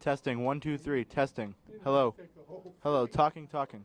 Testing, 1, 2, 3, testing. Hello. Hello, talking, talking.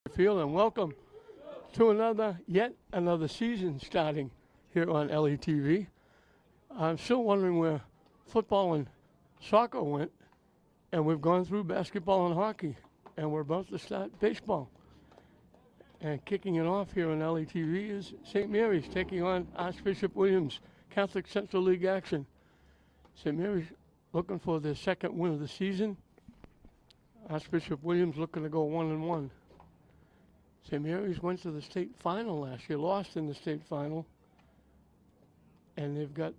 Field, and welcome to yet another season starting here on LETV. I'm still wondering where football and soccer went, and we've gone through basketball and hockey, and we're about to start baseball. And kicking it off here on LETV is St. Mary's taking on Archbishop Williams, Catholic Central League action. St. Mary's looking for their second win of the season. Archbishop Williams looking to go 1-1. St. Mary's went to the state final last year, lost in the state final, and they've got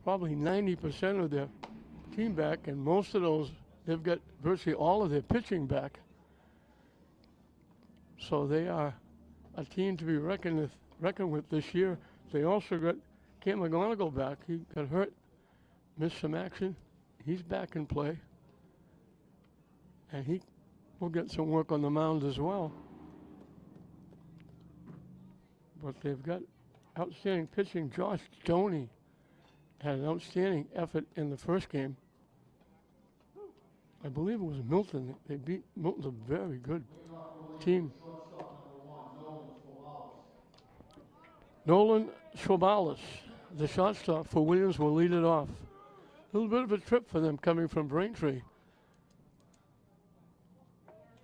probably 90% of their team back, and most of those, they've got virtually all of their pitching back. So they are a team to be reckoned with this year. They also got Cam McGonigal back. He got hurt, missed some action. He's back in play, and he will get some work on the mound as well. But they've got outstanding pitching. Josh Stoney had an outstanding effort in the first game. I believe it was Milton. They beat Milton, a very good team. Nolan Schwabalis, the shortstop for Williams, will lead it off. A little bit of a trip for them coming from Braintree.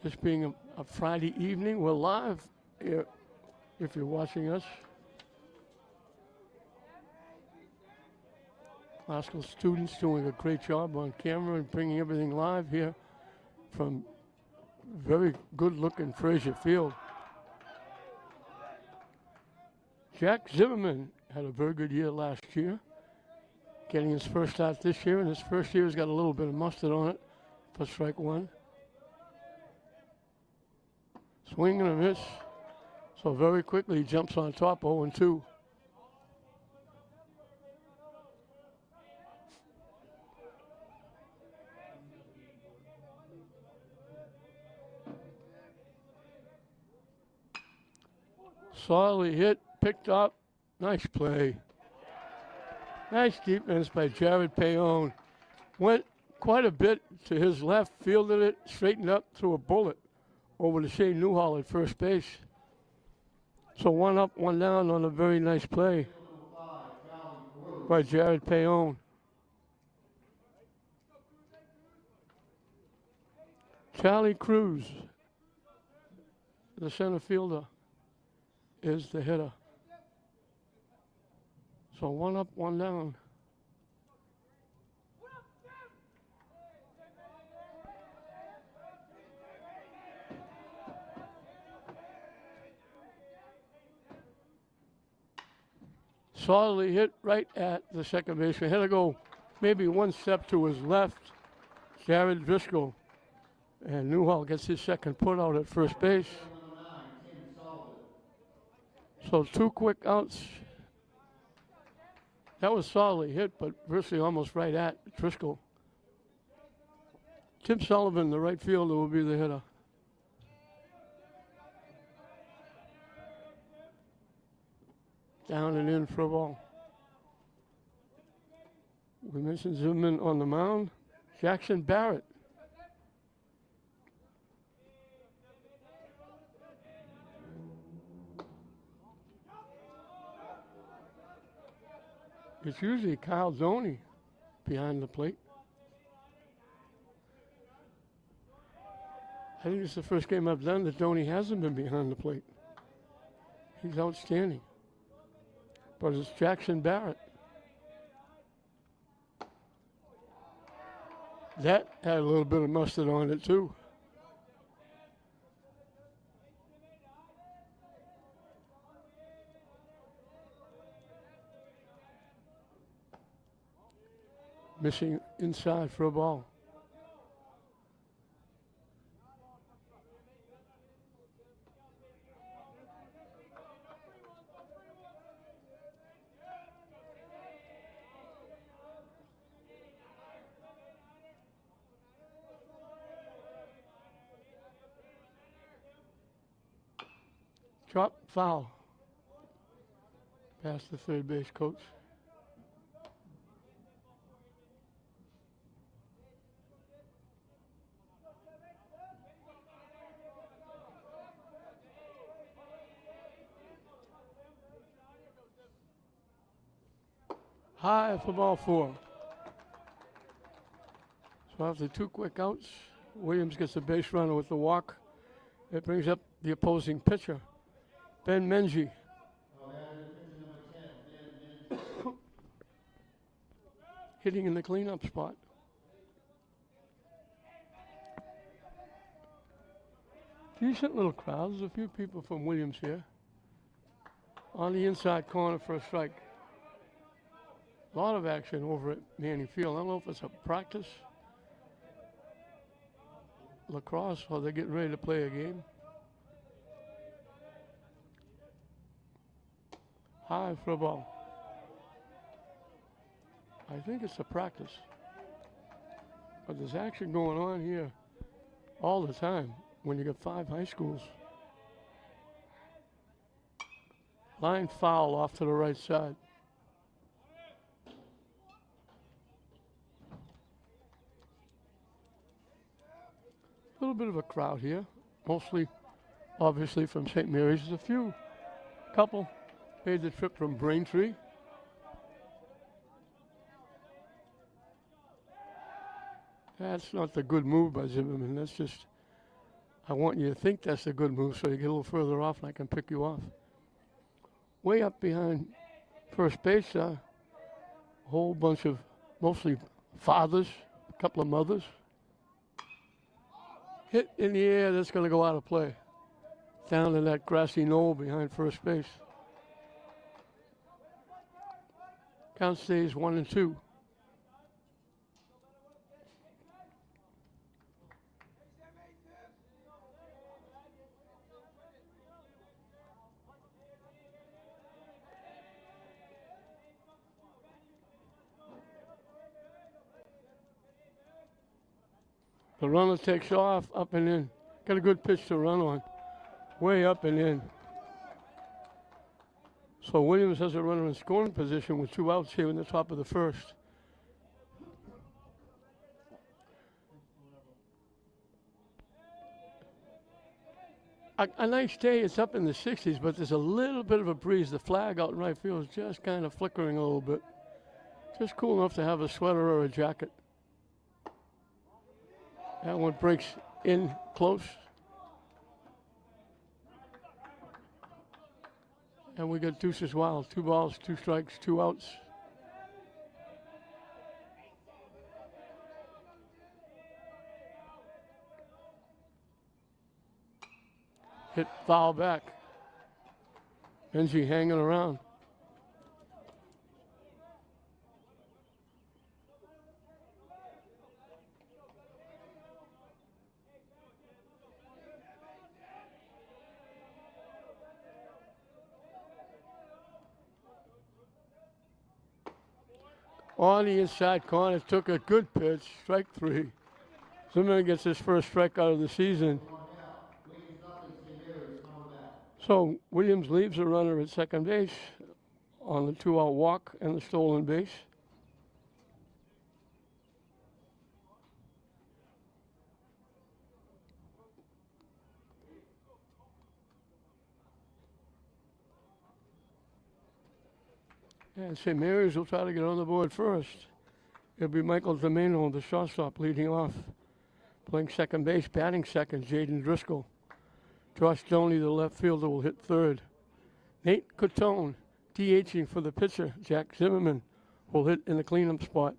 This being a Friday evening, we're live here if you're watching us. Classical students doing a great job on camera and bringing everything live here from very good-looking Frazier Field. Jack Zimmerman had a very good year last year, getting his first start this year, and his first year has got a little bit of mustard on it for strike one. Swing and a miss. So very quickly he jumps on top, 0-2. Solidly hit, picked up, nice play. Nice defense by Jared Payon. Went quite a bit to his left, fielded it, straightened up, threw a bullet over to Shane Newhall at first base. So 1 up, 1 down on a very nice play by Jared Payon. Charlie Cruz, the center fielder, is the hitter. So 1 up, 1 down. Solidly hit right at the second baseman. Had to go maybe 1 step to his left. Jared Driscoll. And Newhall gets his second put out at first base. So 2 quick outs. That was solidly hit, but virtually almost right at Driscoll. Tim Sullivan, the right fielder, will be the hitter. Down and in for a ball. We mentioned Zimmerman on the mound. Jackson Barrett. It's usually Kyle Zoney behind the plate. I think it's the first game I've done that Zoney hasn't been behind the plate. He's outstanding. But it's Jackson Barrett. That had a little bit of mustard on it too. Missing inside for a ball. Drop foul. Past the third base coach. High for ball 4. So after 2 quick outs, Williams gets a base runner with the walk. It brings up the opposing pitcher, Ben Menji. Hitting in the cleanup spot. Decent little crowd. There's a few people from Williams here. On the inside corner for a strike. A lot of action over at Manning Field. I don't know if it's a practice, lacrosse, or they're getting ready to play a game. High for a ball. I think it's a practice. But there's action going on here all the time when you got 5 high schools. Line foul off to the right side. A little bit of a crowd here, mostly obviously from St. Mary's. There's a couple made the trip from Braintree. That's not the good move by Zimmerman. That's just, I want you to think that's a good move so you get a little further off and I can pick you off. Way up behind first base, a whole bunch of mostly fathers, a couple of mothers. Hit in the air, that's going to go out of play. Down in that grassy knoll behind first base. Count stays 1-2. The runner takes off, up and in. Got a good pitch to run on. Way up and in. So Williams has a runner in scoring position with 2 outs here in the top of the first. A nice day, it's up in the 60s, but there's a little bit of a breeze. The flag out in right field is just kind of flickering a little bit. Just cool enough to have a sweater or a jacket. That one breaks in close. And we got deuces wild. 2 balls, 2 strikes, 2 outs. Hit foul back. Benji hanging around. On the inside corner, took a good pitch, strike 3. Zimmerman gets his first strikeout of the season. So Williams leaves a runner at second base on the 2-out walk and the stolen base. And St. Mary's will try to get on the board first. It'll be Michael Domeno, the shortstop, leading off. Playing second base, batting second, Jaden Driscoll. Josh Stoney, the left fielder, will hit third. Nate Cotone, DHing for the pitcher, Jack Zimmerman, will hit in the cleanup spot.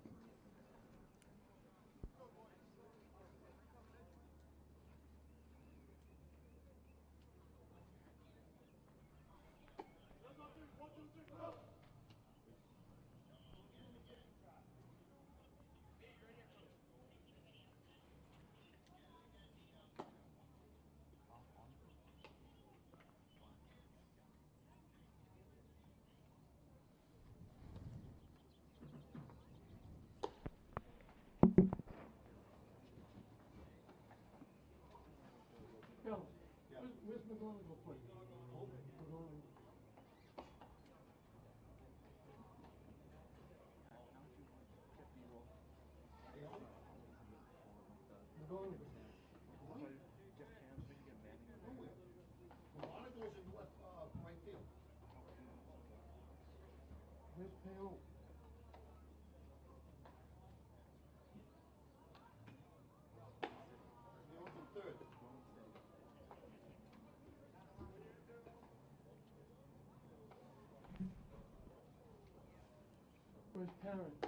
Parent.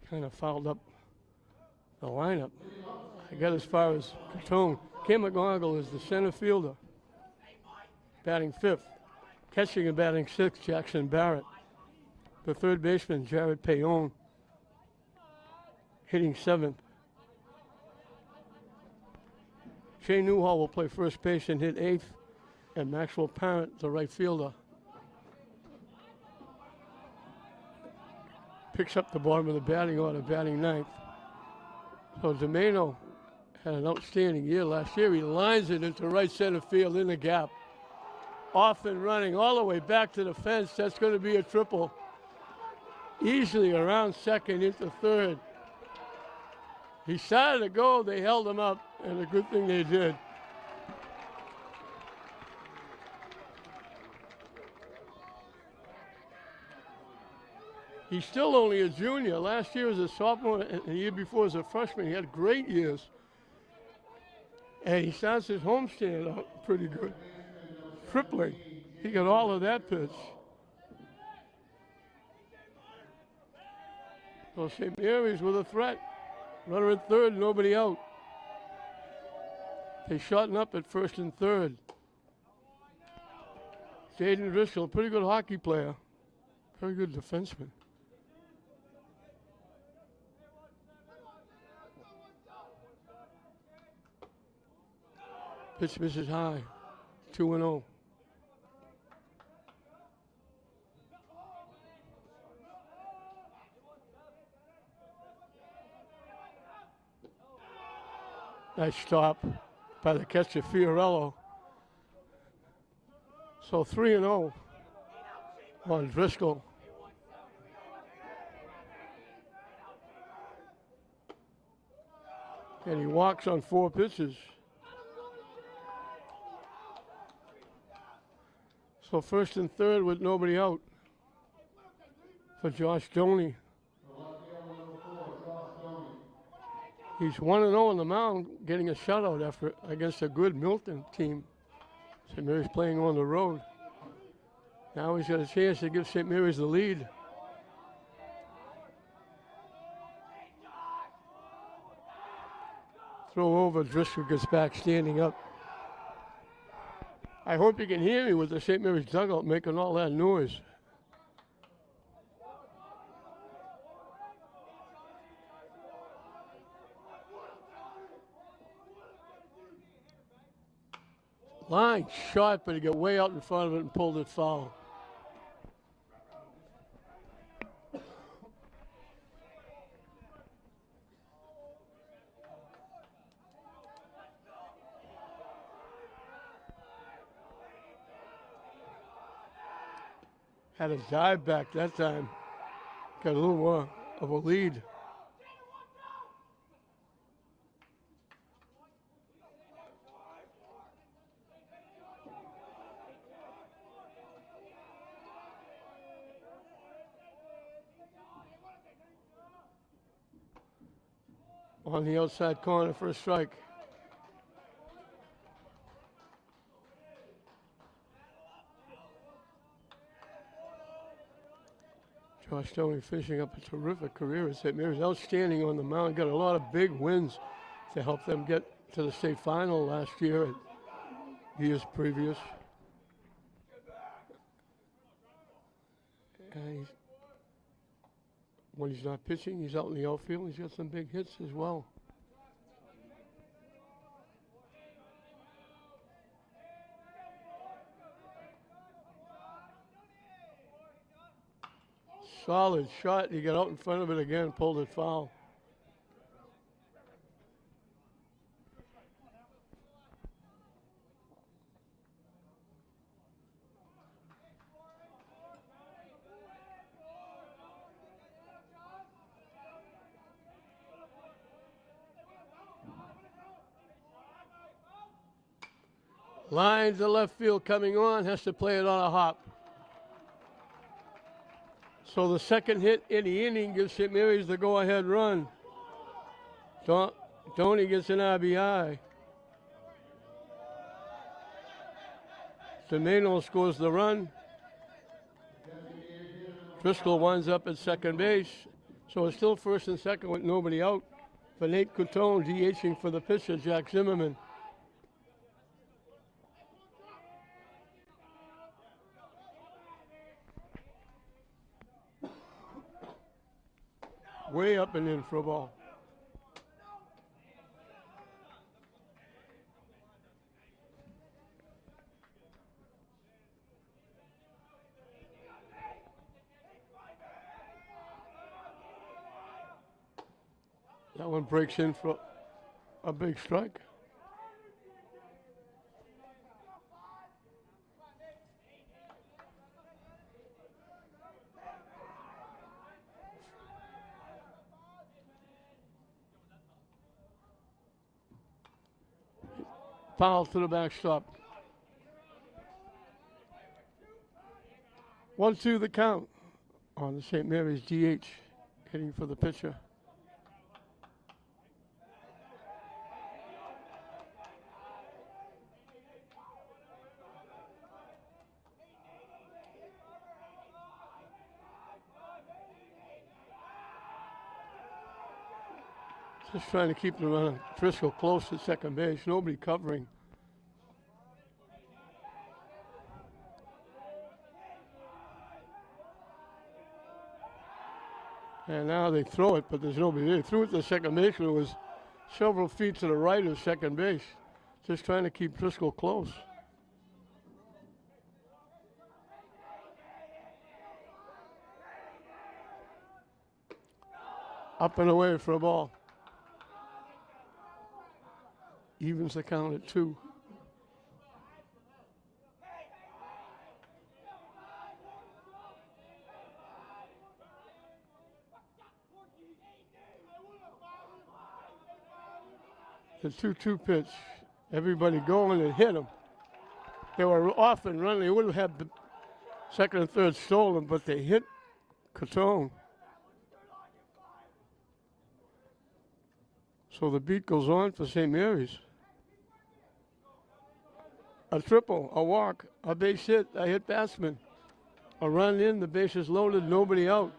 Kind of fouled up the lineup. I got as far as Catone. Kim McGonagall is the center fielder, batting fifth. Catching and batting sixth, Jackson Barrett. The third baseman, Jared Payon, hitting seventh. Shane Newhall will play first base and hit eighth, and Maxwell Parent, the right fielder, picks up the bottom of the batting order, batting ninth. So Domeno had an outstanding year last year. He lines it into right center field in the gap. Off and running all the way back to the fence. That's going to be a triple. Easily around second into third. He started to go, they held him up, and a good thing they did. He's still only a junior. Last year was a sophomore, and the year before was a freshman. He had great years. And he starts his homestand out pretty good. Tripling. He got all of that pitch. So St. Mary's with a threat. Runner at third, nobody out. They shorten up at first and third. Jaden Driscoll, pretty good hockey player. Very good defenseman. Pitch misses high. 2-0. Nice stop by the catcher, Fiorello. So 3-0 on Driscoll. And he walks on 4 pitches. So first and third with nobody out for Josh Doney. He's 1-0 on the mound, getting a shutout after against a good Milton team. St. Mary's playing on the road. Now he's got a chance to give St. Mary's the lead. Throw over, Driscoll gets back standing up. I hope you can hear me with the St. Mary's dugout making all that noise. Line shot, but he got way out in front of it and pulled it foul. Had a dive back that time. Got a little more of a lead. On the outside corner for a strike. Josh Stoney finishing up a terrific career at St. Mary's. Outstanding on the mound. Got a lot of big wins to help them get to the state final last year and years previous. And when he's not pitching, he's out in the outfield. He's got some big hits as well. Solid shot. He got out in front of it again, pulled it foul. Line to left field coming on, has to play it on a hop. So the second hit in the inning gives St. Mary's the go-ahead run. Doney gets an RBI. Domeno scores the run. Driscoll winds up at second base. So it's still first and second with nobody out for Nate Coutone, DHing for the pitcher, Jack Zimmerman. Way up and in for a ball. That one breaks in for a big strike. Foul to the backstop. 1-2 the count on the St. Mary's DH, hitting for the pitcher. Just trying to keep the runner Driscoll close to second base. Nobody covering. And now they throw it, but there's nobody there. They threw it to the second baseman, who was several feet to the right of second base. Just trying to keep Driscoll close. Up and away for a ball. Evens the count at 2. The 2-2 pitch. Everybody going and hit him. They were off and running. They would have had the second and third stolen, but they hit Coutone. So the beat goes on for St. Mary's. A triple, a walk, a base hit, a hit batsman. A run in, the base is loaded, nobody out.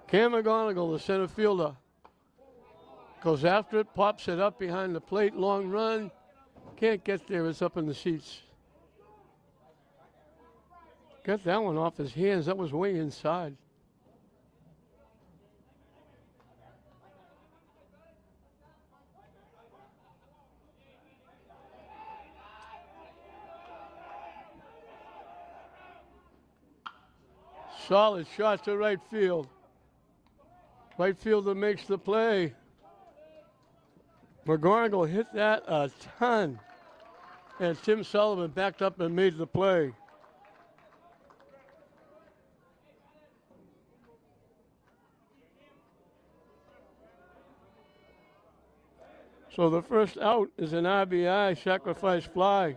Cam McGonigal, the center fielder, goes after it, pops it up behind the plate, long run. Can't get there, it's up in the seats. Got that one off his hands, that was way inside. Solid shot to right field. Right fielder makes the play. McGonigal hit that a ton. And Tim Sullivan backed up and made the play. So the first out is an RBI, sacrifice fly.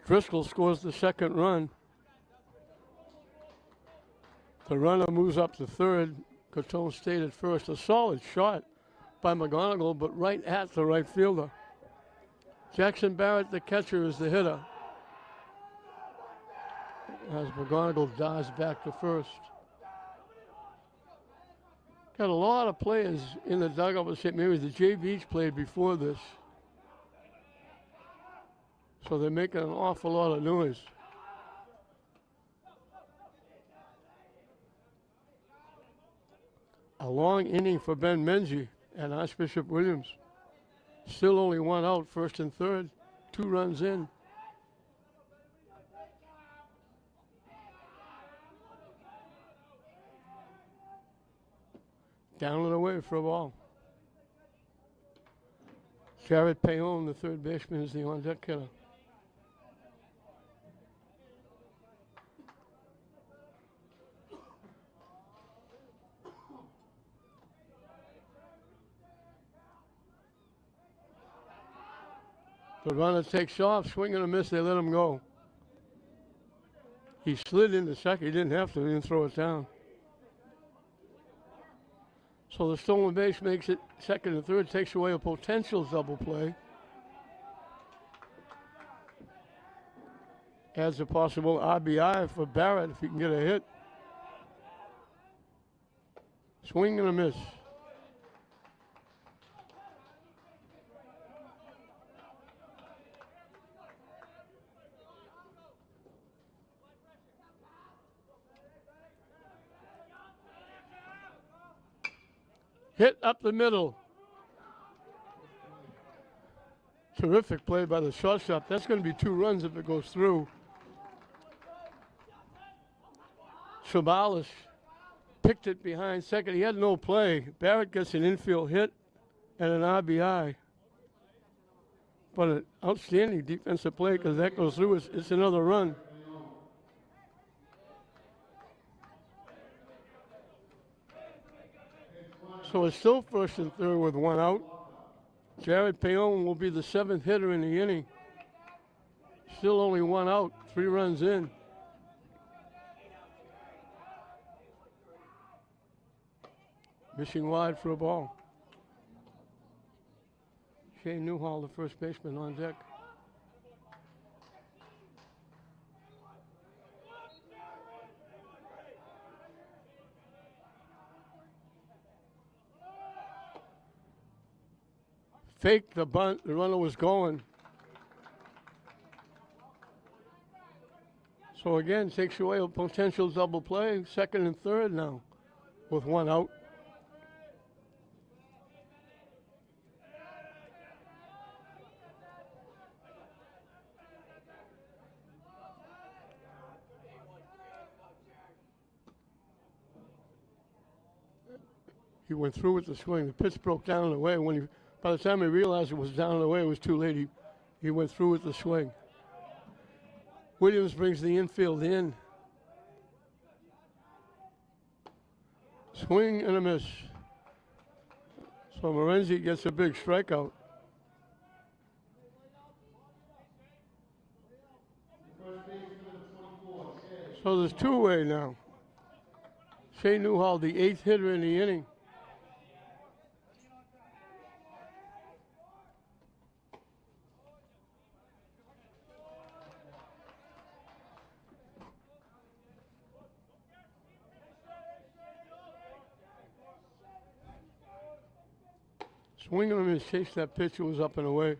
Driscoll scores the second run. The runner moves up to third. Coutone stayed at first. A solid shot by McGonigal, but right at the right fielder. Jackson Barrett, the catcher, is the hitter. As McGonigal dives back to first. Got a lot of players in the dugout with St. Mary's. The JVs played before this. So they're making an awful lot of noise. A long inning for Ben Menzie and Archbishop Williams. Still only one out, first and third. 2 runs in. Down and away for a ball. Jared Payon, the third baseman, is the on-deck hitter. The runner takes off, swing and a miss, they let him go. He slid into second, he didn't have to, he didn't throw it down. So the stolen base makes it second and third, takes away a potential double play. Adds a possible RBI for Barrett if he can get a hit. Swing and a miss. Hit up the middle. Terrific play by the shortstop. That's going to be 2 runs if it goes through. Sabalas picked it behind second. He had no play. Barrett gets an infield hit and an RBI. But an outstanding defensive play because that goes through. It's another run. So it's still first and third with 1 out. Jared Payon will be the 7th hitter in the inning. Still only 1 out, 3 runs in. Missing wide for a ball. Shane Newhall, the first baseman, on deck. Faked the bunt, the runner was going. So again, takes away a potential double play, second and third now, with 1 out. He went through with the swing. The pitch broke down and away. By the time he realized it was down and away, it was too late. He went through with the swing. Williams brings the infield in. Swing and a miss. So Morenzi gets a big strikeout. So there's 2-way now. Shane Newhall, the 8th hitter in the inning. Swing and a miss, chased that pitch, it was up and away.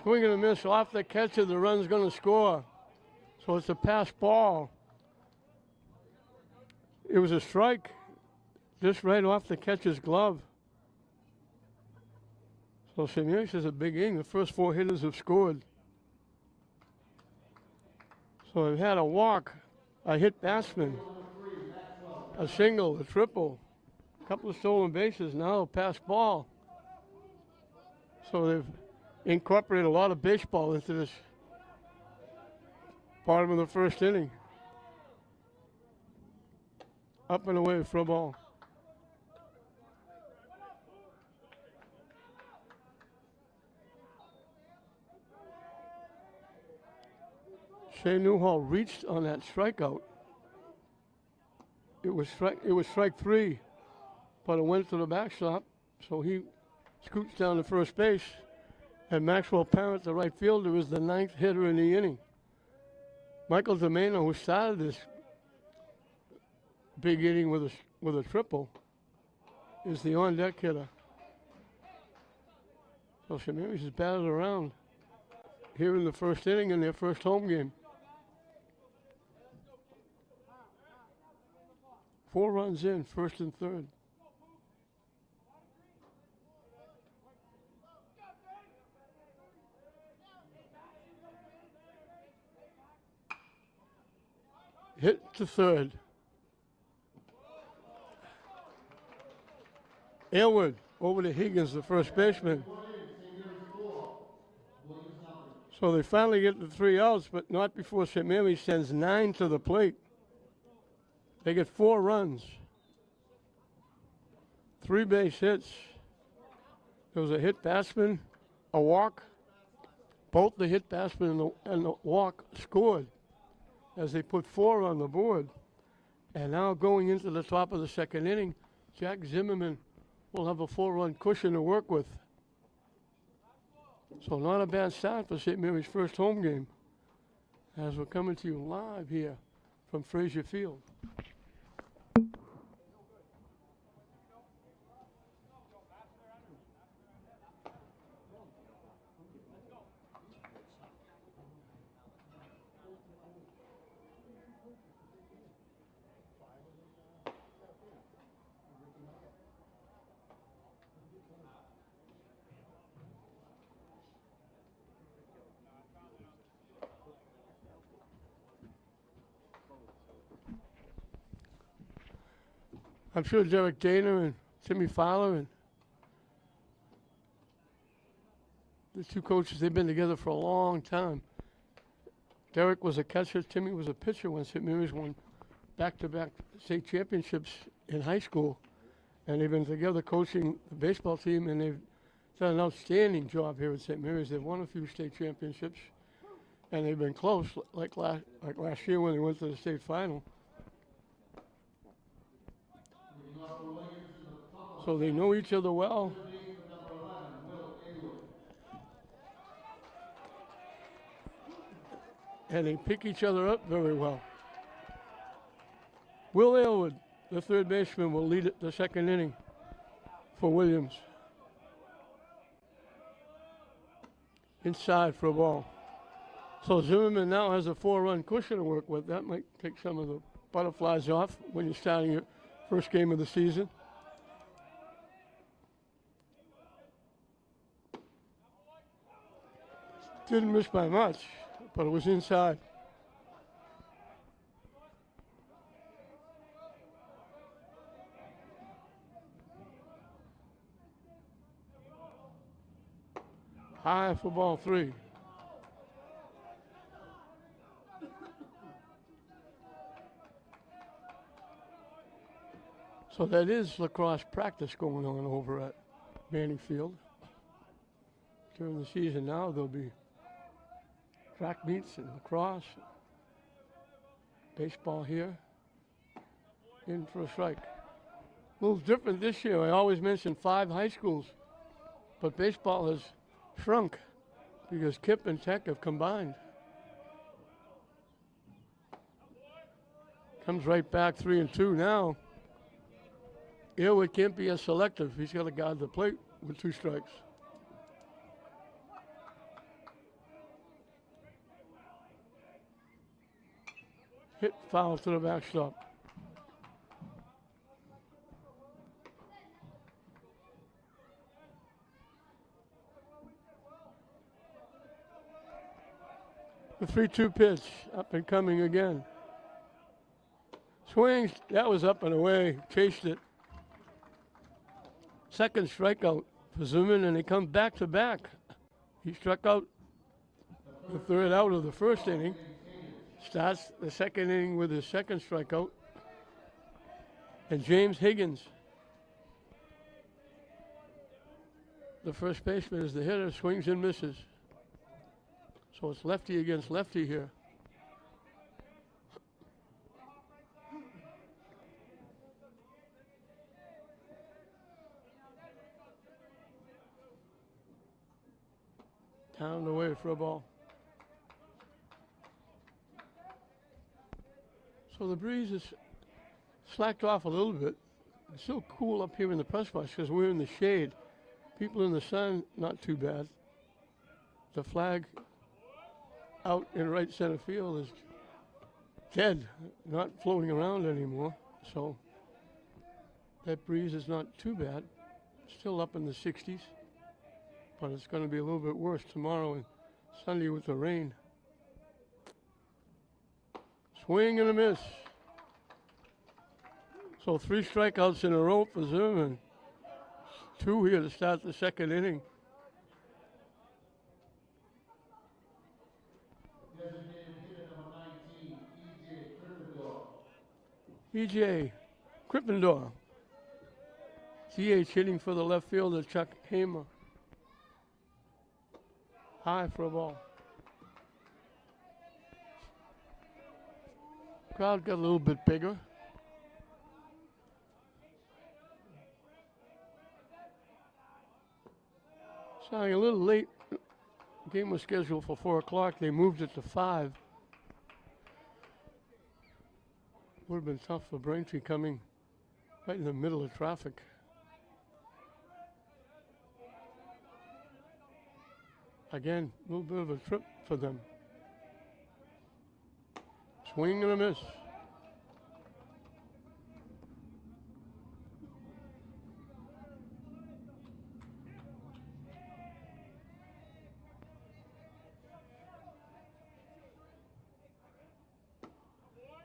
Swing and a miss off the catcher, the run's going to score. So it's a pass ball. It was a strike, just right off the catcher's glove. So SMHS has a big inning. The first 4 hitters have scored. So they've had a walk, a hit batsman, a single, a triple, a couple of stolen bases, now a pass ball. So they've incorporated a lot of baseball into this bottom of the first inning. Up and away for a ball. Shane Newhall reached on that strikeout. It was strike 3, but it went to the backstop, so he scoots down to first base. And Maxwell Parent, the right fielder, is the 9th hitter in the inning. Michael Domeno, who started this big inning with a triple, is the on-deck hitter. So SMHS is batted around here in the first inning in their first home game. 4 runs in, first and third. Hit to third. Aylward over to Higgins, the first baseman. So they finally get the 3 outs, but not before SMHS sends 9 to the plate. They get 4 runs, 3 base hits. There was a hit batsman, a walk. Both the hit batsman and the walk scored. as they put 4 on the board. And now going into the top of the second inning, Jack Zimmerman will have a 4-run cushion to work with. So not a bad start for St. Mary's first home game, as we're coming to you live here from Frazier Field. I'm sure Derek Dana and Timmy Fowler and the two coaches, they've been together for a long time. Derek was a catcher, Timmy was a pitcher when St. Mary's won back-to-back state championships in high school. And they've been together coaching the baseball team, and they've done an outstanding job here at St. Mary's. They've won a few state championships, and they've been close, like last year when they went to the state final. So they know each other well. And they pick each other up very well. Will Aylward, the third baseman, will lead the second inning for Williams. Inside for a ball. So Zimmerman now has a 4-run cushion to work with. That might take some of the butterflies off when you're starting your first game of the season. Didn't miss by much, but it was inside. High for ball 3. So that is lacrosse practice going on over at Manning Field. During the season now, there'll be track meets and lacrosse, baseball here. In for a strike. A little different this year. I always mention 5 high schools, but baseball has shrunk because KIPP and Tech have combined. Comes right back 3-2 now. Aylward can't be as selective. He's got to guard the plate with 2 strikes. Hit foul to the backstop. The 3-2 pitch, up and coming again. Swings, that was up and away, chased it. Second strikeout for Zimmerman, and they come back to back. He struck out the third out of the first inning. Starts the second inning with his second strikeout. And James Higgins, the first baseman, is the hitter, swings and misses. So it's lefty against lefty here. Down the way for a ball. So the breeze is slacked off a little bit. It's still cool up here in the press box because we're in the shade. People in the sun, not too bad. The flag out in right center field is dead, not floating around anymore. So that breeze is not too bad. Still up in the 60s, but it's going to be a little bit worse tomorrow and Sunday with the rain. Swing and a miss. So 3 strikeouts in a row for Zimmerman. 2 here to start the second inning. E.J. Krippendorf. CH hitting for the left fielder, Chuck Hamer. High for a ball. Crowd got a little bit bigger. Starting a little late. The game was scheduled for 4 o'clock. They moved it to 5. Would have been tough for Braintree coming right in the middle of traffic. Again, a little bit of a trip for them. Swing and a miss.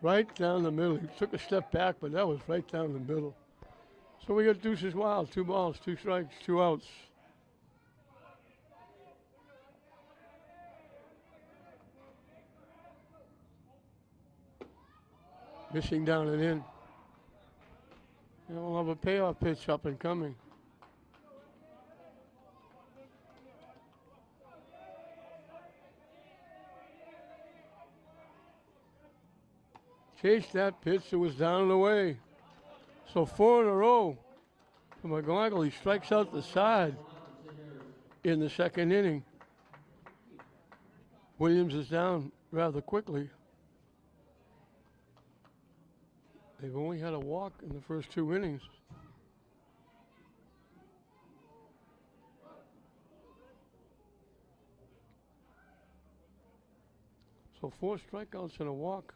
Right down the middle. He took a step back, but that was right down the middle. So we got deuces wild. 2 balls, 2 strikes, 2 outs. Missing down and in. And we'll have a payoff pitch up and coming. Chased that pitch, it was down and away. So 4 in a row for McGonagall. He strikes out the side in the 2nd inning. Williams is down rather quickly. They've only had a walk in the first 2 innings. So 4 strikeouts and a walk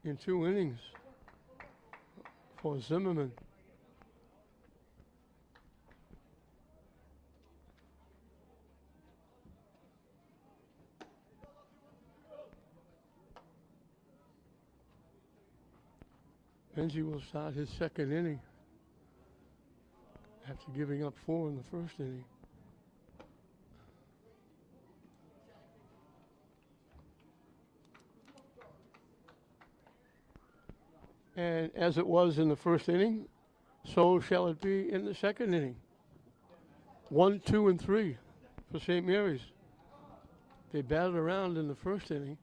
in 2 innings for Zimmerman. Benji will start his 2nd inning after giving up 4 in the 1st inning. And as it was in the 1st inning, so shall it be in the 2nd inning. 1, 2, and 3 for St. Mary's. They batted around in the 1st inning.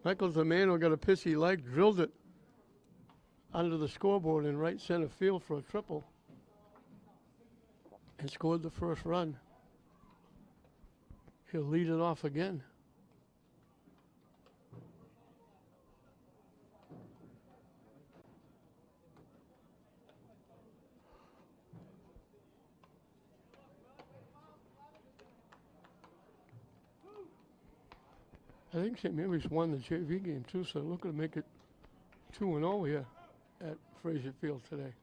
Michael Zamano got a pitch he liked, drilled it under the scoreboard in right center field for a triple, and scored the 1st run. He'll lead it off again. I think St. Mary's won the JV game too, so they're looking to make it 2-0 here at Fraser Field today.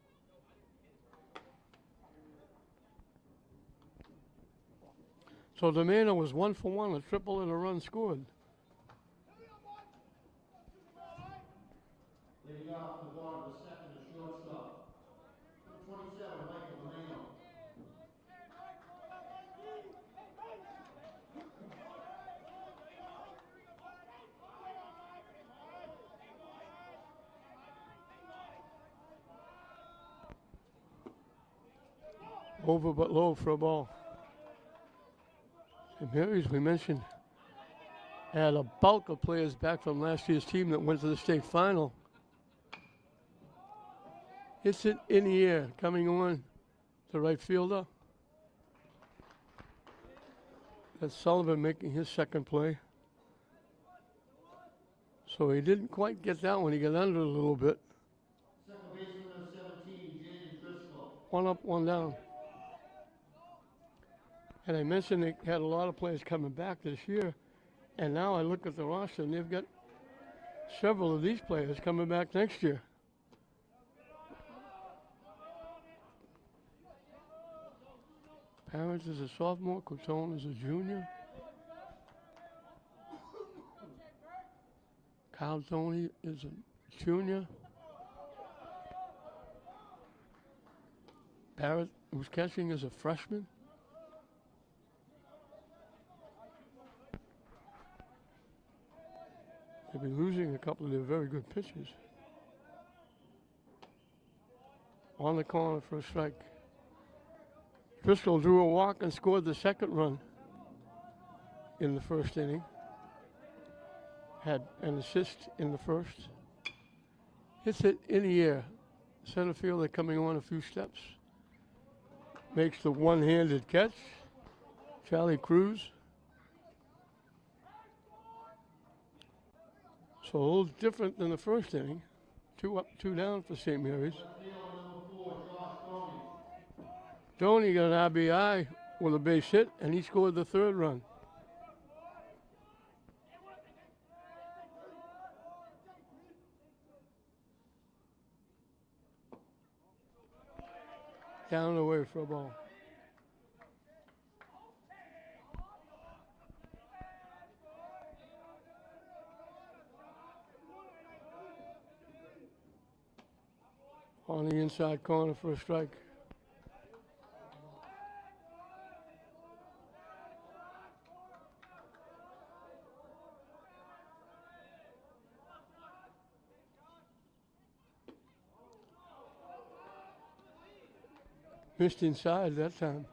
So Domano was 1 for 1, a triple and a run scored. Leading off the bottom of the 2nd, the shortstop. 27, Michael Domano. Over but low for a ball. St. Mary's, we mentioned, had a bulk of players back from last year's team that went to the state final. Hits it in the air, coming on to right fielder. That's Sullivan making his 2nd play. So he didn't quite get that one. He got under it a little bit. Second baseman of 17, Jaden Driscoll. 1 up, 1 down. And I mentioned they had a lot of players coming back this year. And now I look at the roster and they've got several of these players coming back next year. Parents is a sophomore, Coutone is a junior. Kyle Tony is a junior. Barrett, who's catching, is a freshman. They've been losing a couple of their very good pitchers. On the corner for a strike. Driscoll drew a walk and scored the 2nd run in the 1st inning. Had an assist in the 1st. Hits it in the air. Center fielder coming on a few steps. Makes the one-handed catch. Charlie Cruz. So a little different than the first inning. 2 up, 2 down for St. Mary's. Doney got an RBI with a base hit, and he scored the 3rd run. Down and away for a ball. On the inside corner for a strike. Missed inside that time.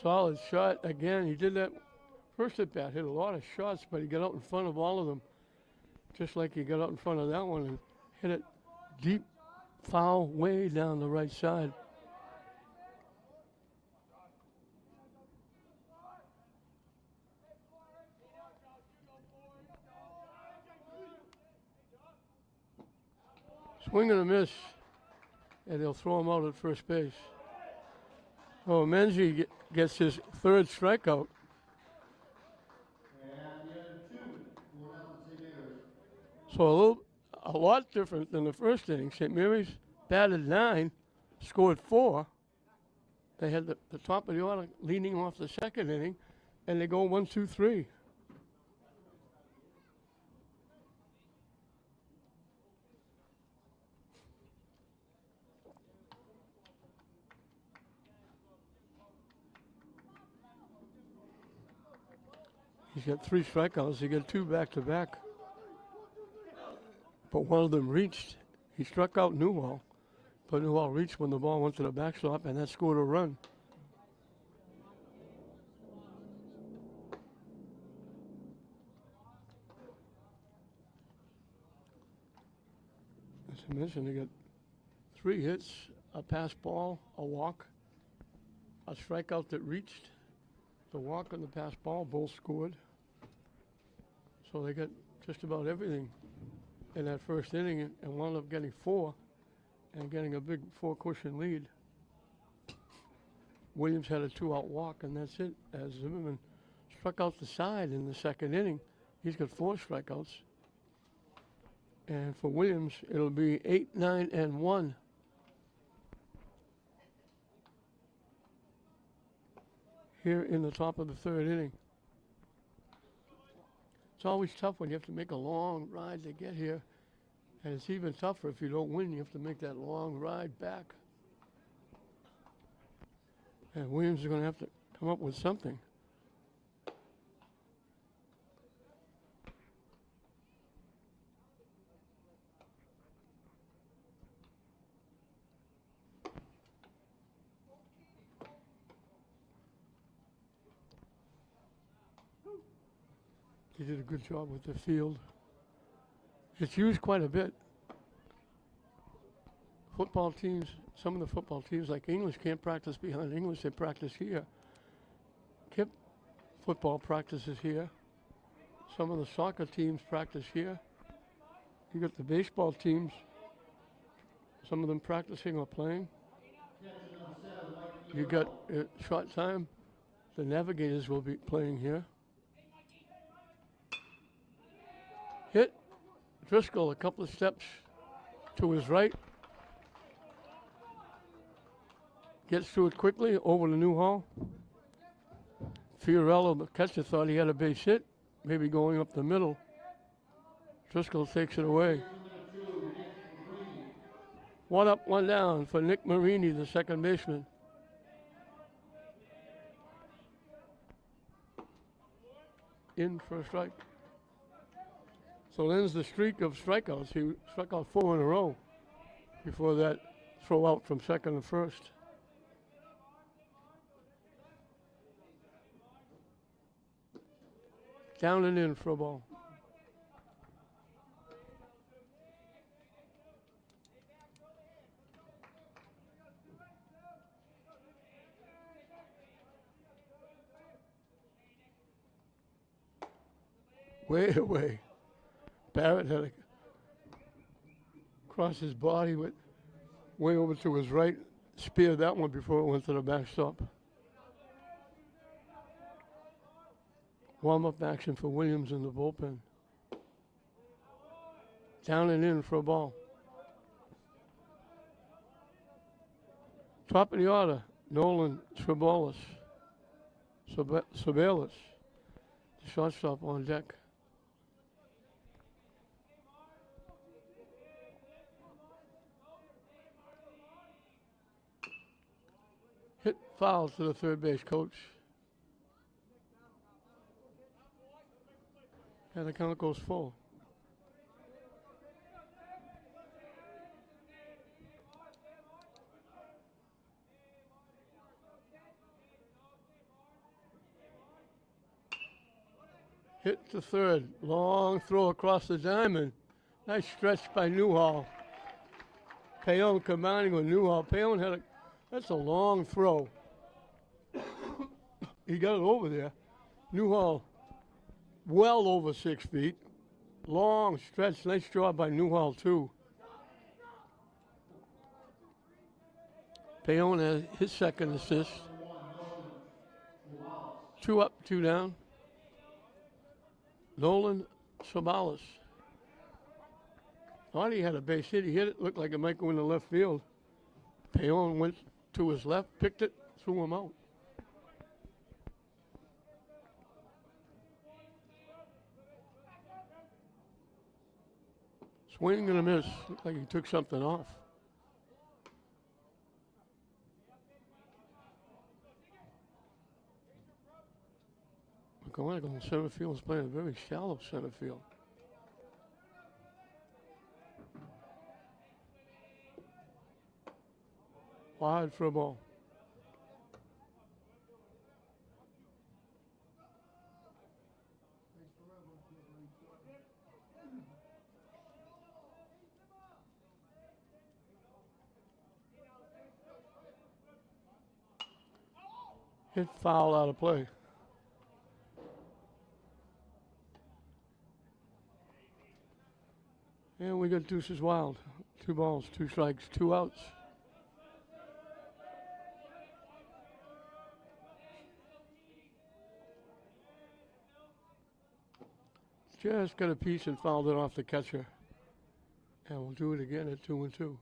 Solid shot again. He did that first at bat, hit a lot of shots, but he got out in front of all of them, just like he got out in front of that one and hit it deep, foul, way down the right side. Swing and a miss, and they'll throw him out at first base. Oh, Menzie gets his 3rd strikeout. So a lot different than the first inning. St. Mary's batted 9, scored 4. They had the top of the order leading off the second inning, and they go 1, 2, 3. He's got 3 strikeouts. He got 2 back-to-back. But one of them reached. He struck out Newhall. But Newhall reached when the ball went to the backstop, and that scored a run. As I mentioned, they got 3 hits, a pass ball, a walk, a strikeout that reached. The walk and the pass ball both scored. So they got just about everything in that first inning and wound up getting 4 and getting a big 4-cushion lead. Williams had a 2-out walk, and that's it. As Zimmerman struck out the side in the second inning, he's got 4 strikeouts. And for Williams, it'll be 8, 9, and 1. Here in the top of the 3rd inning. It's always tough when you have to make a long ride to get here. And it's even tougher if you don't win. You have to make that long ride back. And Williams is going to have to come up with something. He did a good job with the field. It's used quite a bit. Football teams, some of the football teams like English can't practice behind English, they practice here. KIP football practices here. Some of the soccer teams practice here. You got the baseball teams, some of them practicing or playing. You got a short time, the Navigators will be playing here. Hit. Driscoll a couple of steps to his right. Gets to it quickly over to Newhall. Fiorello, the catcher, thought he had a base hit, maybe going up the middle. Driscoll takes it away. 1 up, 1 down for Nick Marini, the second baseman. In for a strike. So ends the streak of strikeouts. He struck out 4 in a row before that throw out from second to first. Down and in for a ball. Way away. Barrett had to cross his body with way over to his right, speared that one before it went to the backstop. Warm-up action for Williams in the bullpen. Down and in for a ball. Top of the order, Nolan Sabalis. The shortstop on deck. Hit foul to the third base coach. And the count goes full. Hit to third. Long throw across the diamond. Nice stretch by Newhall. Payon combining with Newhall. Payon had that's a long throw. He got it over there. Newhall well over 6 feet. Long stretch. Nice job by Newhall too. Payon has his second assist. 2 up, 2 down. Nolan Sabalis. Thought he had a base hit. He hit it. Looked like it might go in the left field. Payon went to his left, picked it, threw him out. Swing and a miss. Looked like he took something off. McGonagall in center field is playing a very shallow center field. Wide for a ball. Hit foul out of play. And we got deuces wild. 2 balls, 2 strikes, 2 outs. Just got a piece and fouled it off the catcher. And we'll do it again at 2-2.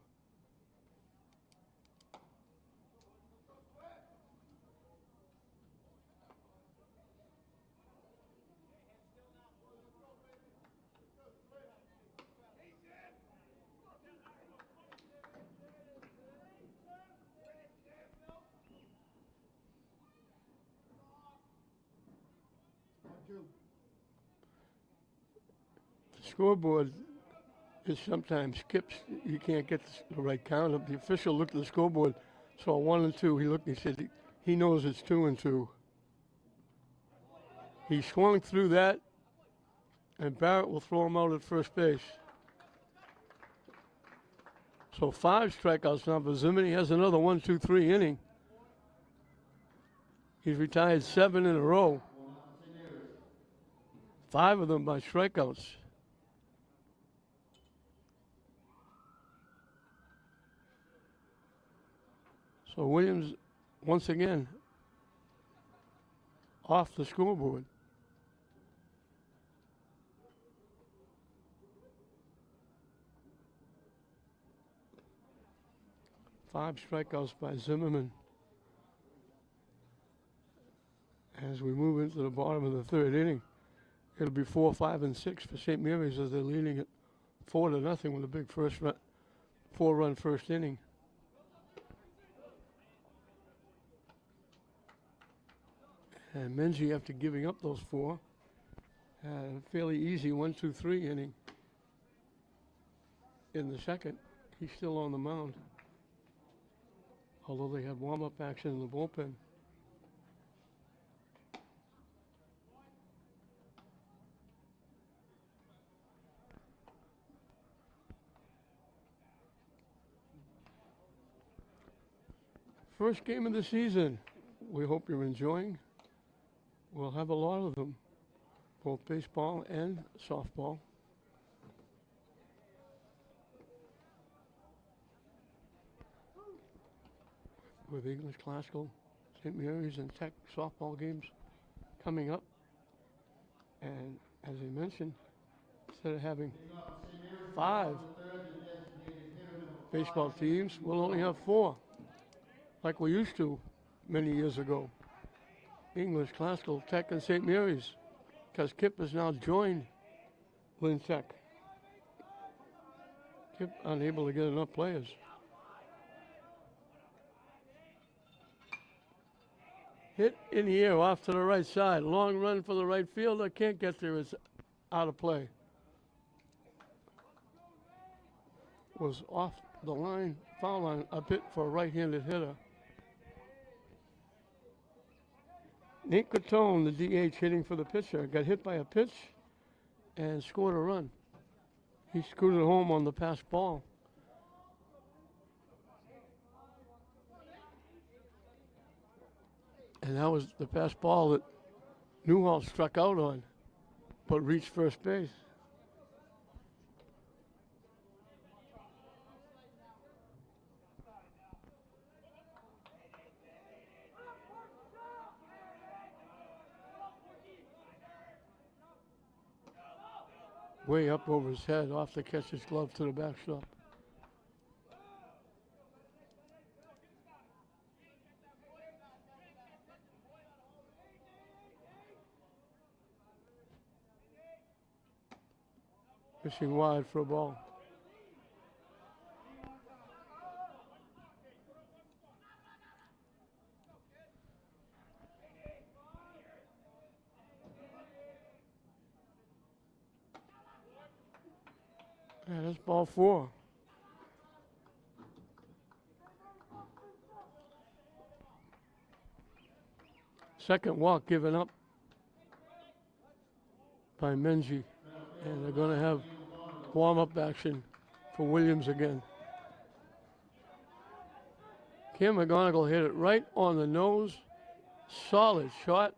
Scoreboard is sometimes skips. You can't get the right count up. The official looked at the scoreboard, saw 1 and 2. He looked and he said he knows it's 2 and 2. He swung through that, and Barrett will throw him out at first base. So 5 strikeouts now for Zimmerman. He has another 1-2-3 inning. He's retired 7 in a row. 5 of them by strikeouts. So Williams, once again, off the scoreboard. Five strikeouts by Zimmerman. As we move into the bottom of the 3rd inning, it'll be 4, 5, and 6 for St. Mary's as they're leading it 4-0 with a big 4-run first inning. And Menzie, after giving up those 4, had a fairly easy 1-2-3 inning. In the 2nd, he's still on the mound, although they had warm-up action in the bullpen. First game of the season. We hope you're enjoying. We'll have a lot of them, both baseball and softball. With English Classical, St. Mary's, and Tech softball games coming up. And as I mentioned, instead of having 5 baseball teams, we'll only have 4, like we used to many years ago. English Classical, Tech, and St. Mary's, because Kip has now joined Lynn Tech. Kip unable to get enough players. Hit in the air off to the right side. Long run for the right fielder. Can't get there. It's out of play. Was off the line, foul line, a bit for a right-handed hitter. Nate Cotone, the DH, hitting for the pitcher, got hit by a pitch and scored a run. He screwed it home on the pass ball. And that was the pass ball that Newhall struck out on, but reached first base. Way up over his head, off the catcher's glove to the backstop. Fishing wide for a ball. Yeah, that's ball 4. Second walk given up by Menji. And they're going to have warm-up action for Williams again. Kim McGonigal hit it right on the nose. Solid shot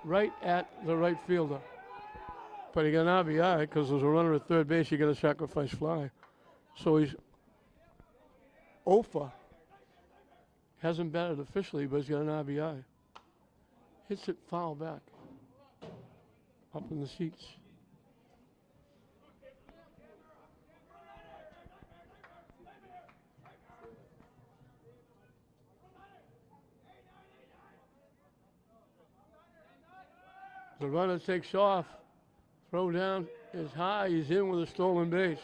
right at the right fielder. But he got an RBI because there's a runner at third base. You got a sacrifice fly. So he's 0 for. Hasn't batted officially, but he's got an RBI. Hits it foul back. Up in the seats. The runner takes off. Throw down is high. He's in with a stolen base.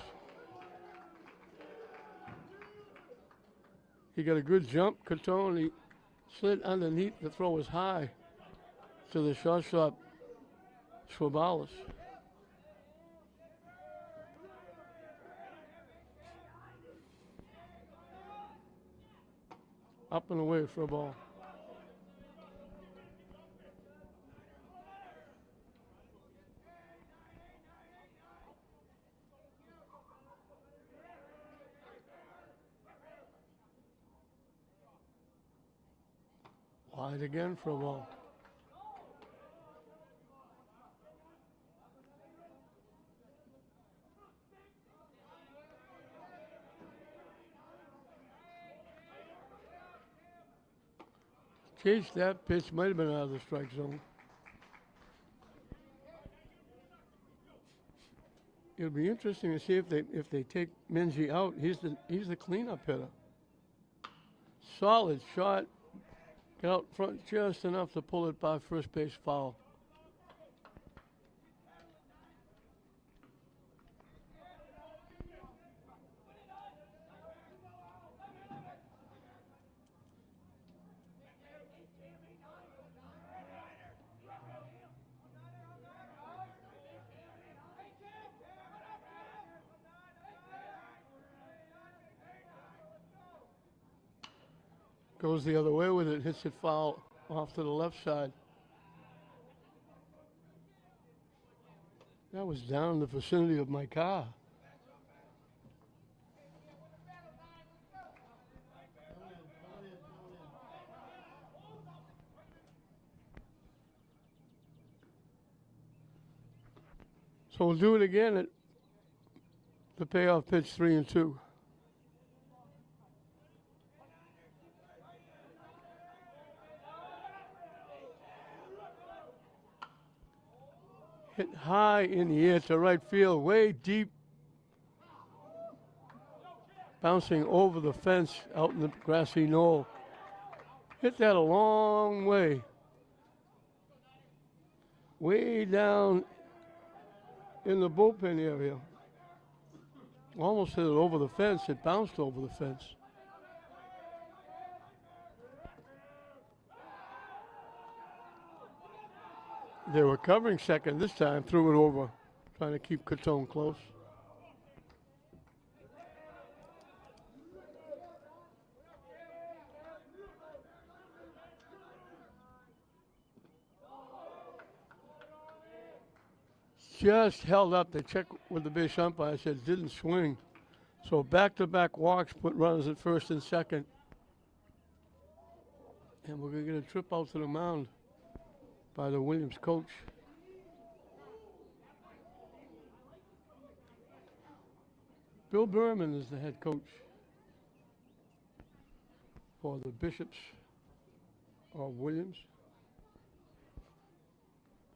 He got a good jump. Cotone, he slid underneath. The throw was high to the shortstop, Schwabalis. Up and away for a ball. Wide again for a ball. Chase, that pitch might have been out of the strike zone. It'll be interesting to see if they take Menji out. He's the cleanup hitter. Solid shot. Get out front just enough to pull it by first base foul. Goes the other way with it, hits it foul off to the left side. That was down in the vicinity of my car. So we'll do it again at the payoff pitch 3-2. Hit high in the air to right field, way deep. Bouncing over the fence out in the grassy knoll. Hit that a long way. Way down in the bullpen area. Almost hit it over the fence. It bounced over the fence. They were covering second this time, threw it over, trying to keep Catone close. Just held up. They checked with the base umpire, said didn't swing. So back-to-back walks put runners at first and second. And we're going to get a trip out to the mound by the Williams coach. Bill Berman is the head coach for the Bishops of Williams.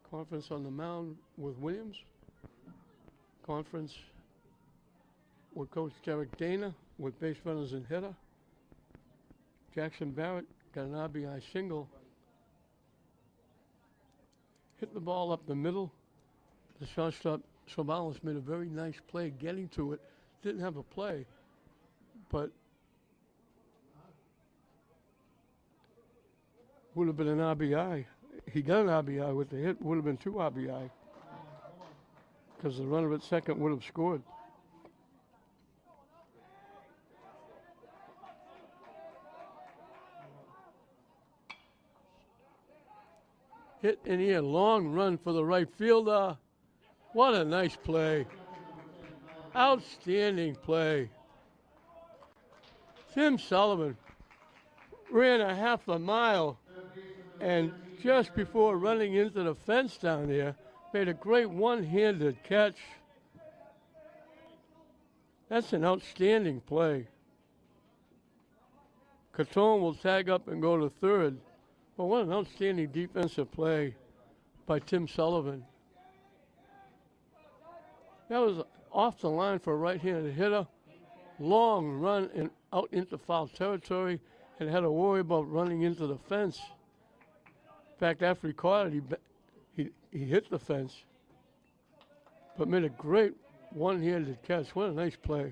Conference on the mound with Williams. Conference with Coach Derek Dana with base runners and hitter. Jackson Barrett got an RBI single. Hit the ball up the middle. The shortstop, Sobalis, made a very nice play getting to it. Didn't have a play, but would have been an RBI. He got an RBI with the hit, would have been 2 RBI because the runner at second would have scored. Hit in here, long run for the right fielder. What a nice play. Outstanding play. Tim Sullivan ran a half a mile and just before running into the fence down there, made a great one-handed catch. That's an outstanding play. Catone will tag up and go to third. But what an outstanding defensive play by Tim Sullivan. That was off the line for a right-handed hitter. Long run out into foul territory and had to worry about running into the fence. In fact, after he caught it, he hit the fence, but made a great one-handed catch. What a nice play.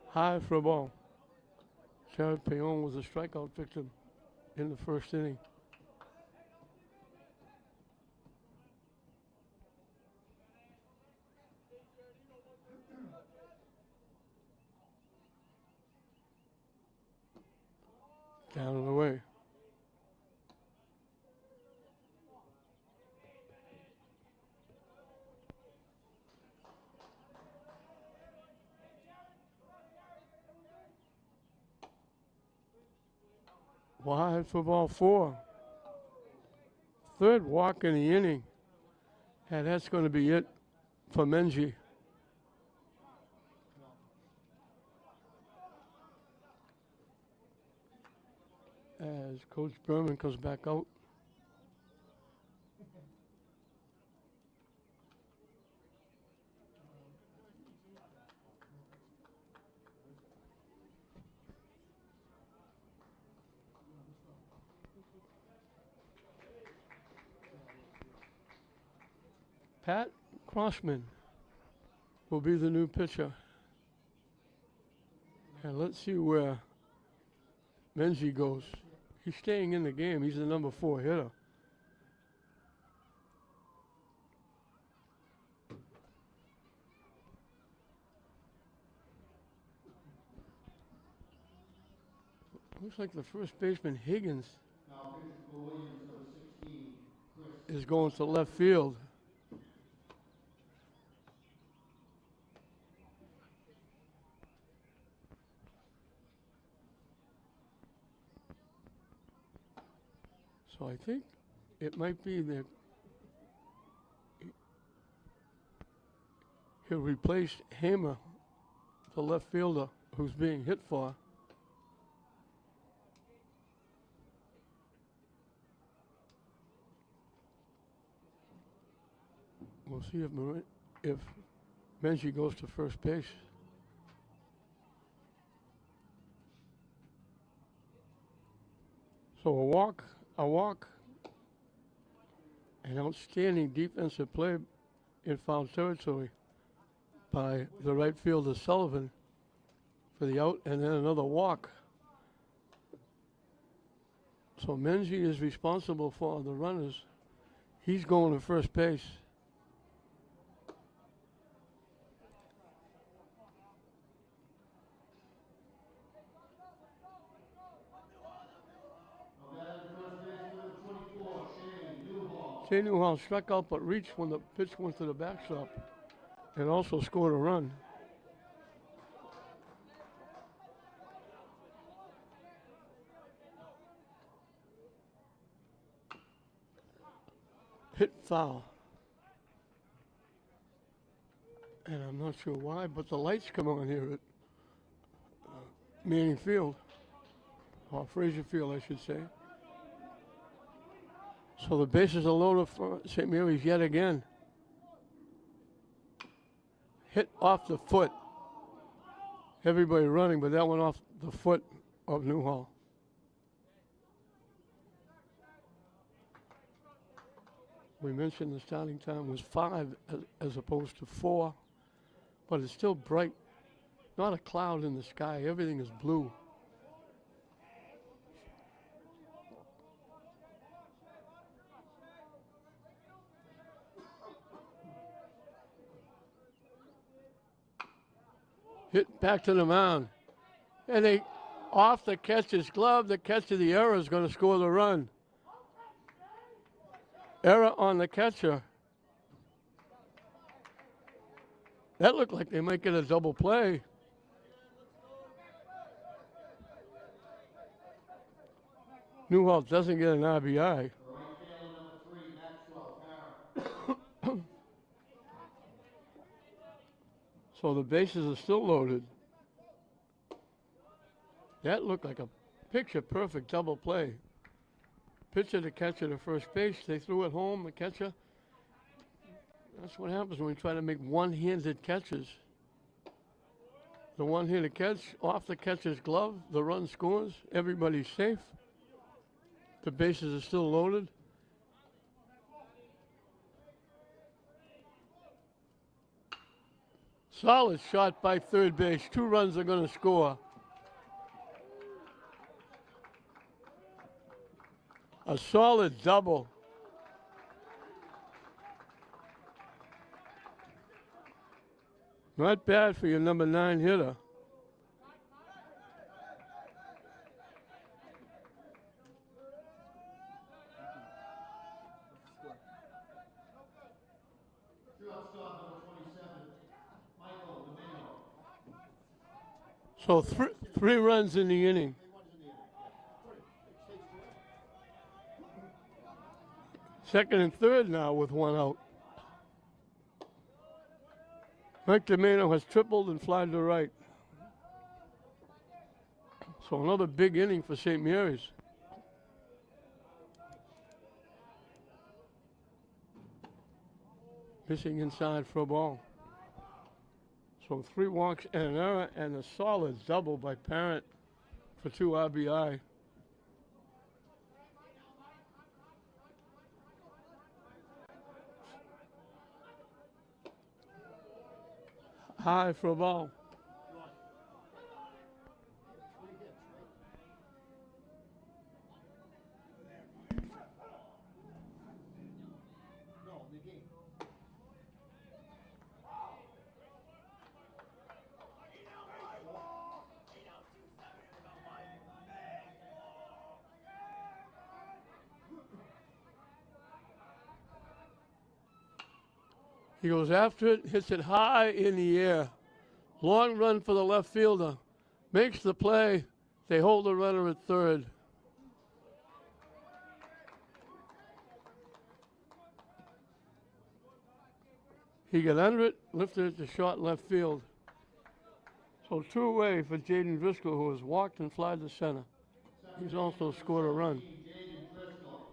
High for a ball. Jared Payon was a strikeout victim in the first inning. Down and away. Wide for ball 4. Third walk in the inning. And that's going to be it for Menji. As Coach Berman comes back out. Pat Crossman will be the new pitcher. And let's see where Menzi goes. He's staying in the game. He's the number 4 hitter. Looks like the first baseman, Higgins, is going to left field. So I think it might be that he'll replace Hamer, the left fielder, who's being hit for. We'll see if Menzie goes to first base. So a walk, an outstanding defensive play in foul territory by the right fielder Sullivan for the out, and then another walk. So Menzie is responsible for the runners. He's going to first base. Shane Newhall struck out but reached when the pitch went to the backstop and also scored a run. Hit foul. And I'm not sure why, but the lights come on here at Manning Field, or Fraser Field, I should say. So the bases are loaded for St. Mary's yet again. Hit off the foot. Everybody running, but that went off the foot of Newhall. We mentioned the starting time was 5 as opposed to 4, but it's still bright. Not a cloud in the sky. Everything is blue. Hit back to the mound. And they off the catcher's glove. The catcher, the error, is going to score the run. Error on the catcher. That looked like they might get a double play. Newhall doesn't get an RBI. So the bases are still loaded. That looked like a picture-perfect double play. Pitcher to catcher to first base. They threw it home, the catcher. That's what happens when we try to make one-handed catches. The one-handed catch, off the catcher's glove, the run scores, everybody's safe. The bases are still loaded. Solid shot by third base. 2 runs are going to score. A solid double. Not bad for your number 9 hitter. So 3 runs in the inning. Second and third now with 1 out. Mike Domeno has tripled and flied to right. So another big inning for St. Mary's. Missing inside for a ball. So 3 walks and an error and a solid double by Parent for 2 RBI. High for a ball. He goes after it, hits it high in the air. Long run for the left fielder. Makes the play. They hold the runner at third. He got under it, lifted it to short left field. So 2 away for Jaden Driscoll, who has walked and flied to center. He's also scored a run. Jaden Driscoll.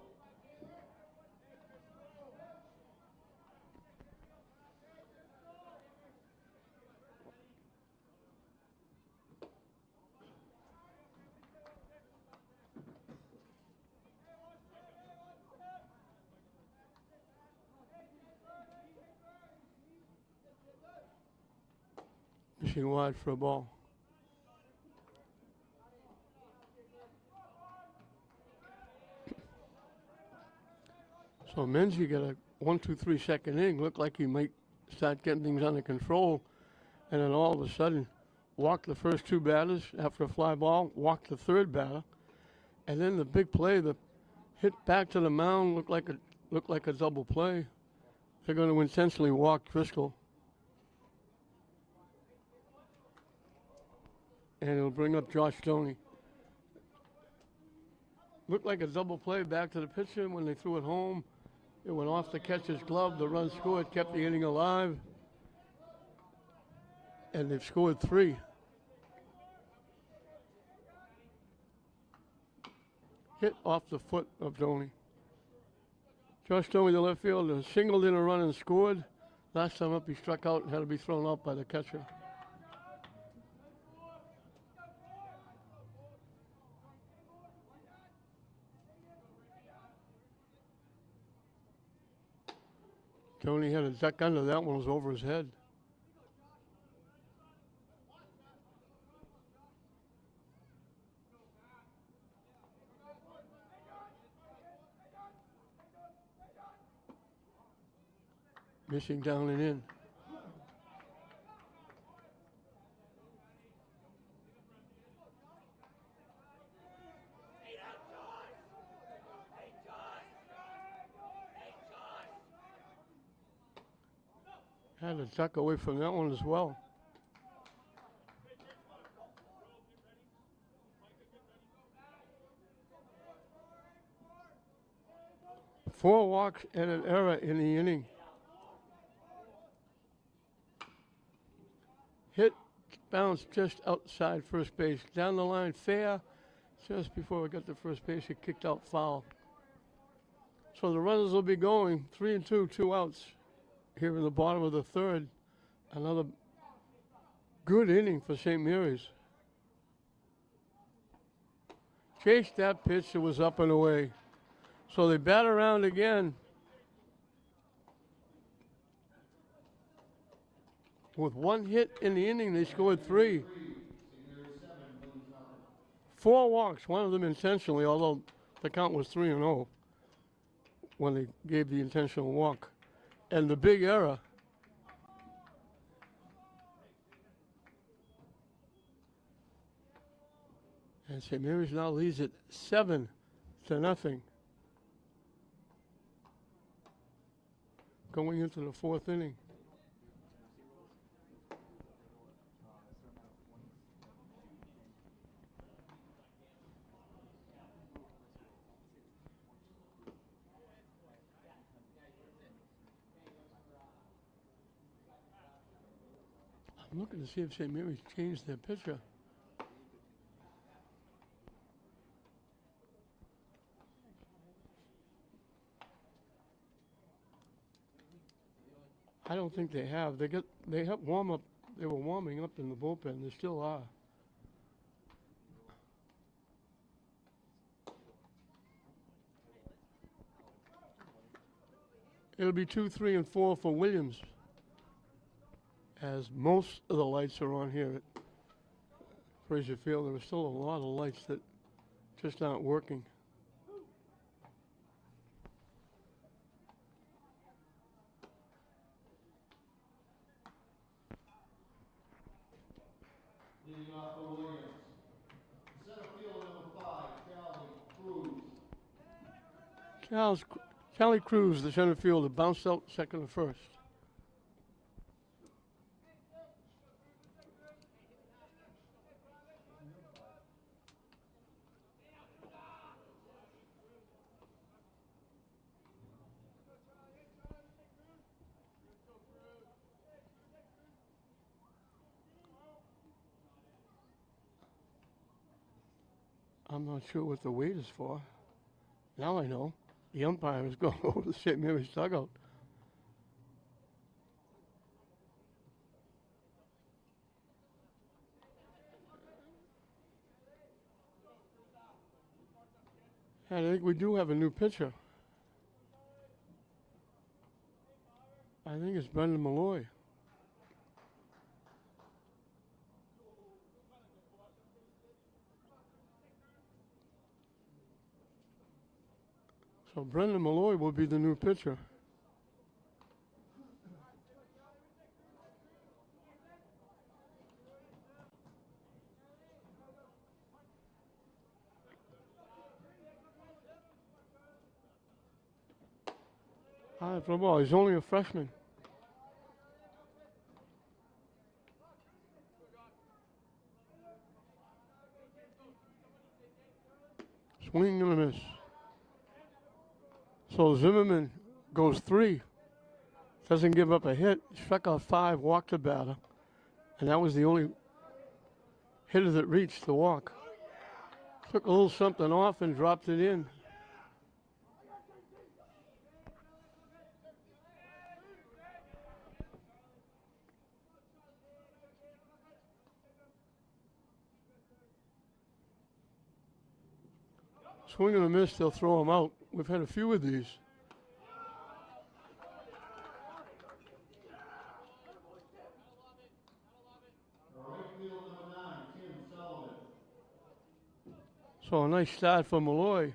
Fishing wide for a ball. So Menzie got a 1-2-3 second inning. Looked like he might start getting things under control. And then all of a sudden, walked the first 2 batters after a fly ball, walked the 3rd batter. And then the big play, the hit back to the mound, looked like a double play. They're going to intentionally walk Driscoll. And it'll bring up Josh Stoney. Looked like a double play back to the pitcher. When they threw it home, it went off the catcher's glove. The run scored, kept the inning alive. And they've scored 3. Hit off the foot of Stoney. Josh Stoney, the left fielder, singled in a run and scored. Last time up, he struck out and had to be thrown out by the catcher. Tony had a duck under. That one was over his head. Missing down and in. Had a duck away from that one as well. Four walks and an error in the inning. Hit, bounced just outside first base. Down the line, fair. Just before we got to first base, he kicked out foul. So the runners will be going 3-2, 2 outs here in the bottom of the third. Another good inning for St. Mary's. Chased that pitch, it was up and away. So they bat around again. With one hit in the inning, they scored 3. 4 walks, one of them intentionally, although the count was 3-0 when they gave the intentional walk. And the big error. And St. Mary's now leads it 7-0. Going into the 4th inning. I'm looking to see if St. Mary's changed their pitcher. I don't think they have. They have warm up. They were warming up in the bullpen. They still are. It'll be 2, 3, and 4 for Williams, as most of the lights are on here at Fraser Field. There are still a lot of lights that just aren't working. Leading off for Williams. Center fielder number 5, Callie Cruz. Callie Cruz, the center fielder, bounced out second and first. I'm not sure what the wait is for. Now I know. The umpire is going over to St. Mary's dugout. And I think we do have a new pitcher. I think it's Brendan Malloy. So Brendan Malloy will be the new pitcher. For the ball, he's only a freshman. Swing and a miss. So Zimmerman goes 3. Doesn't give up a hit. Struck out 5, walked the batter. And that was the only hitter that reached the walk. Took a little something off and dropped it in. Swing and a miss, they'll throw him out. We've had a few of these. So a nice start for Malloy.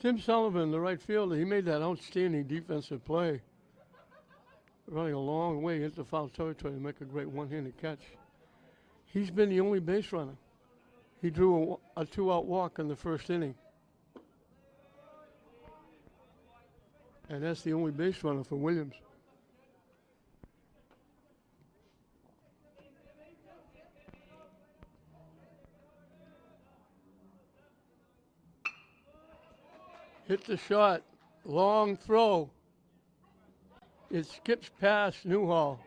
Tim Sullivan, the right fielder, he made that outstanding defensive play. Running a long way into foul territory to make a great one-handed catch. He's been the only base runner. He drew a 2-out walk in the first inning. And that's the only base runner for Williams. Hit the shot, long throw. It skips past Newhall.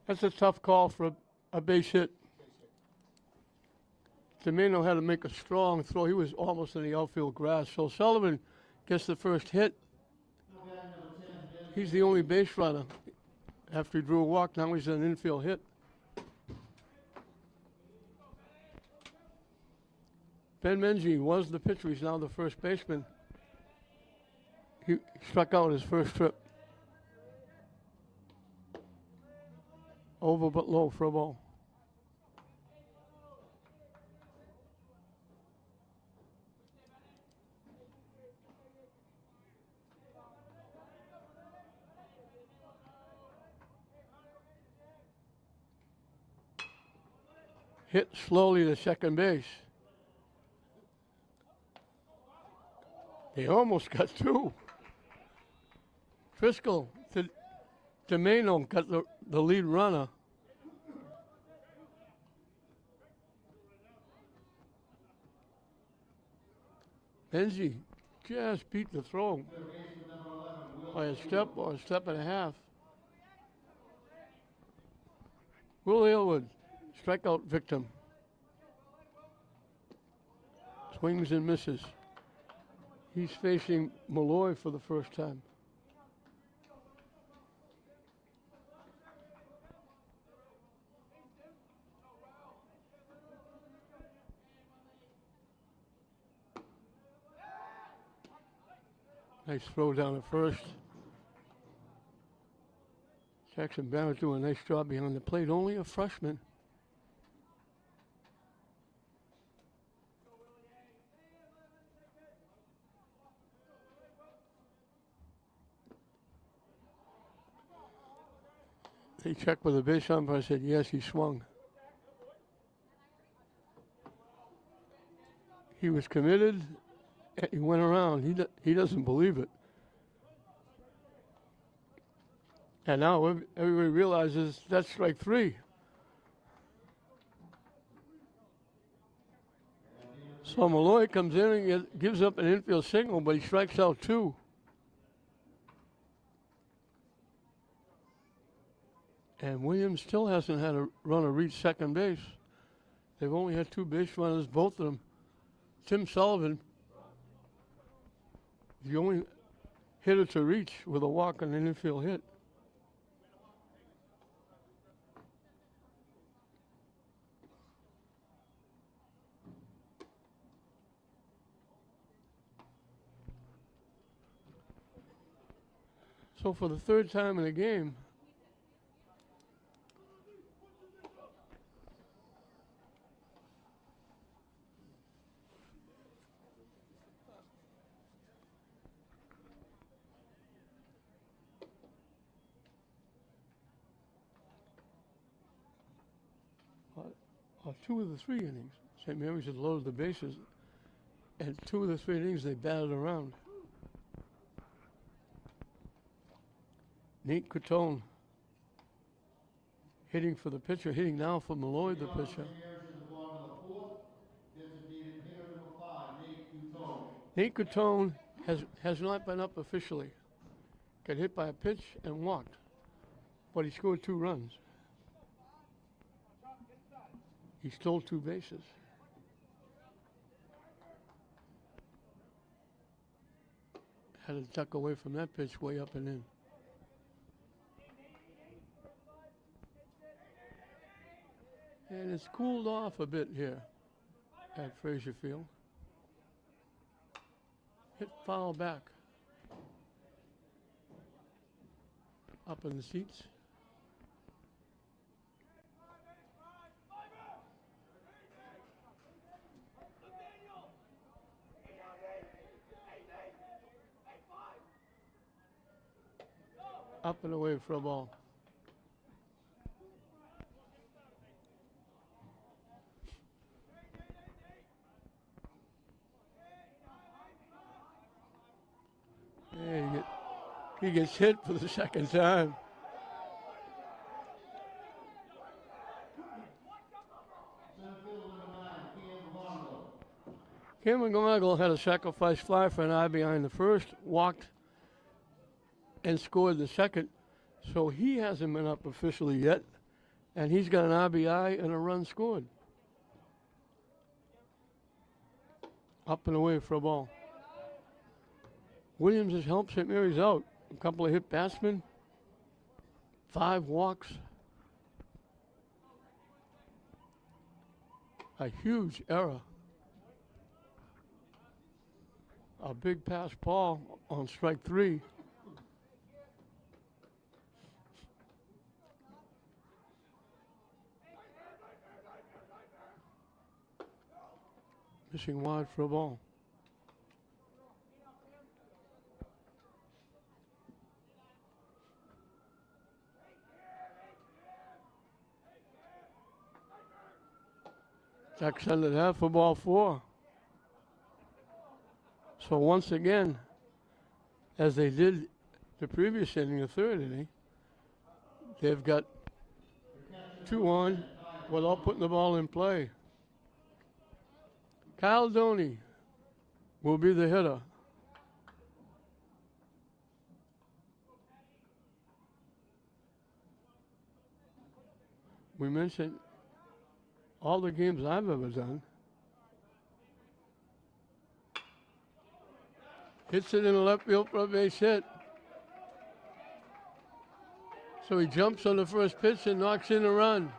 That's a tough call for a base hit. Domeno had to make a strong throw. He was almost in the outfield grass. So Sullivan gets the first hit. He's the only base runner. After he drew a walk, now he's an infield hit. Ben Menji was the pitcher. He's now the first baseman. He struck out his first trip. Over but low for a ball. Hit slowly to second base. They almost got 2. Driscoll to Domeno got the lead runner. Benji just beat the throw by a step or a step and a half. Will Aylward, strikeout victim. Swings and misses. He's facing Malloy for the first time. Nice throw down at first. Jackson Barrett doing a nice job behind the plate. Only a freshman. They checked with the base umpire. I said, yes, he swung. He was committed. He went around. He doesn't believe it. And now everybody realizes that's strike 3. So Malloy comes in and gives up an infield signal, but he strikes out 2. And Williams still hasn't had a runner reach second base. They've only had 2 base runners, both of them. Tim Sullivan, the only hitter to reach with a walk and an infield hit. So for the 3rd time in the game, or 2 of the 3 innings, St. Mary's had loaded the bases, and 2 of the 3 innings they batted around. Nate Cotone hitting for the pitcher, hitting now for Malloy, the pitcher. Nate Cotone has not been up officially. Got hit by a pitch and walked, but he scored 2 runs. He stole 2 bases. Had to duck away from that pitch way up and in. And it's cooled off a bit here at Frazier Field. Hit foul back. Up in the seats. Up and away for a ball. Yeah, he gets hit for the 2nd time. Cameron Gargle had a sacrifice fly for an RBI in the 1st, walked and scored the 2nd, so he hasn't been up officially yet, and he's got an RBI and a run scored. Up and away for a ball. Williams has helped St. Mary's out. A couple of hit batsmen, 5 walks. A huge error. A big pass ball on strike 3. Missing wide for a ball. Jack sent it half for ball 4. So once again, as they did the previous inning, the 3rd inning, they've got 2 on without putting the ball in play. Kyle Doney will be the hitter. We mentioned all the games I've ever done. Hits it in the left field for a base hit. So he jumps on the first pitch and knocks in a run.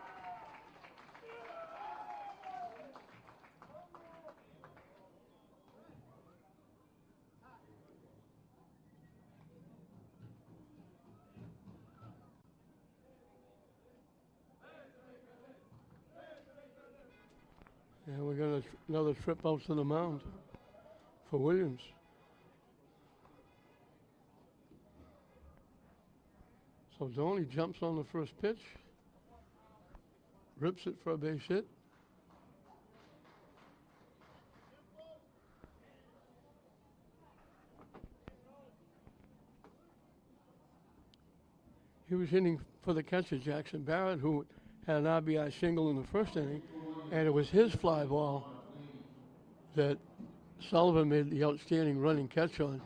And we got another trip out to the mound for Williams. So Doney jumps on the first pitch, rips it for a base hit. He was hitting for the catcher, Jackson Barrett, who had an RBI single in the 1st inning, and it was his fly ball that Sullivan made the outstanding running catch on.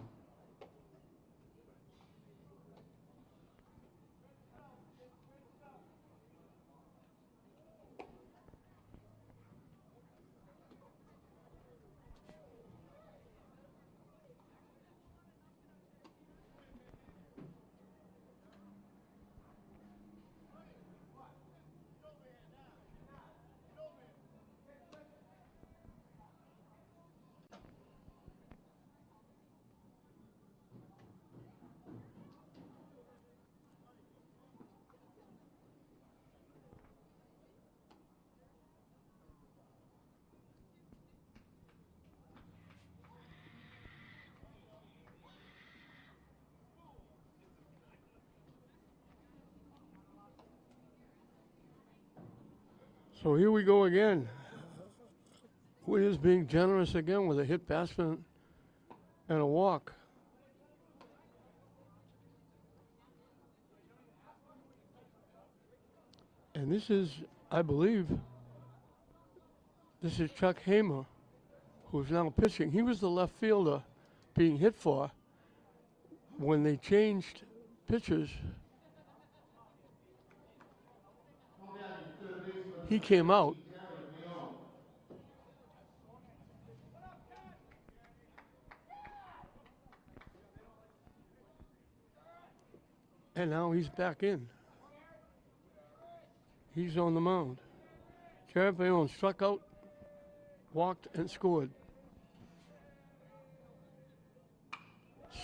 So here we go again. Williams being generous again with a hit batsman and a walk. And this is, I believe, this is Chuck Hamer, who's now pitching. He was the left fielder being hit for when they changed pitchers. He came out. And now he's back in. He's on the mound. Jared Bayonne struck out, walked, and scored.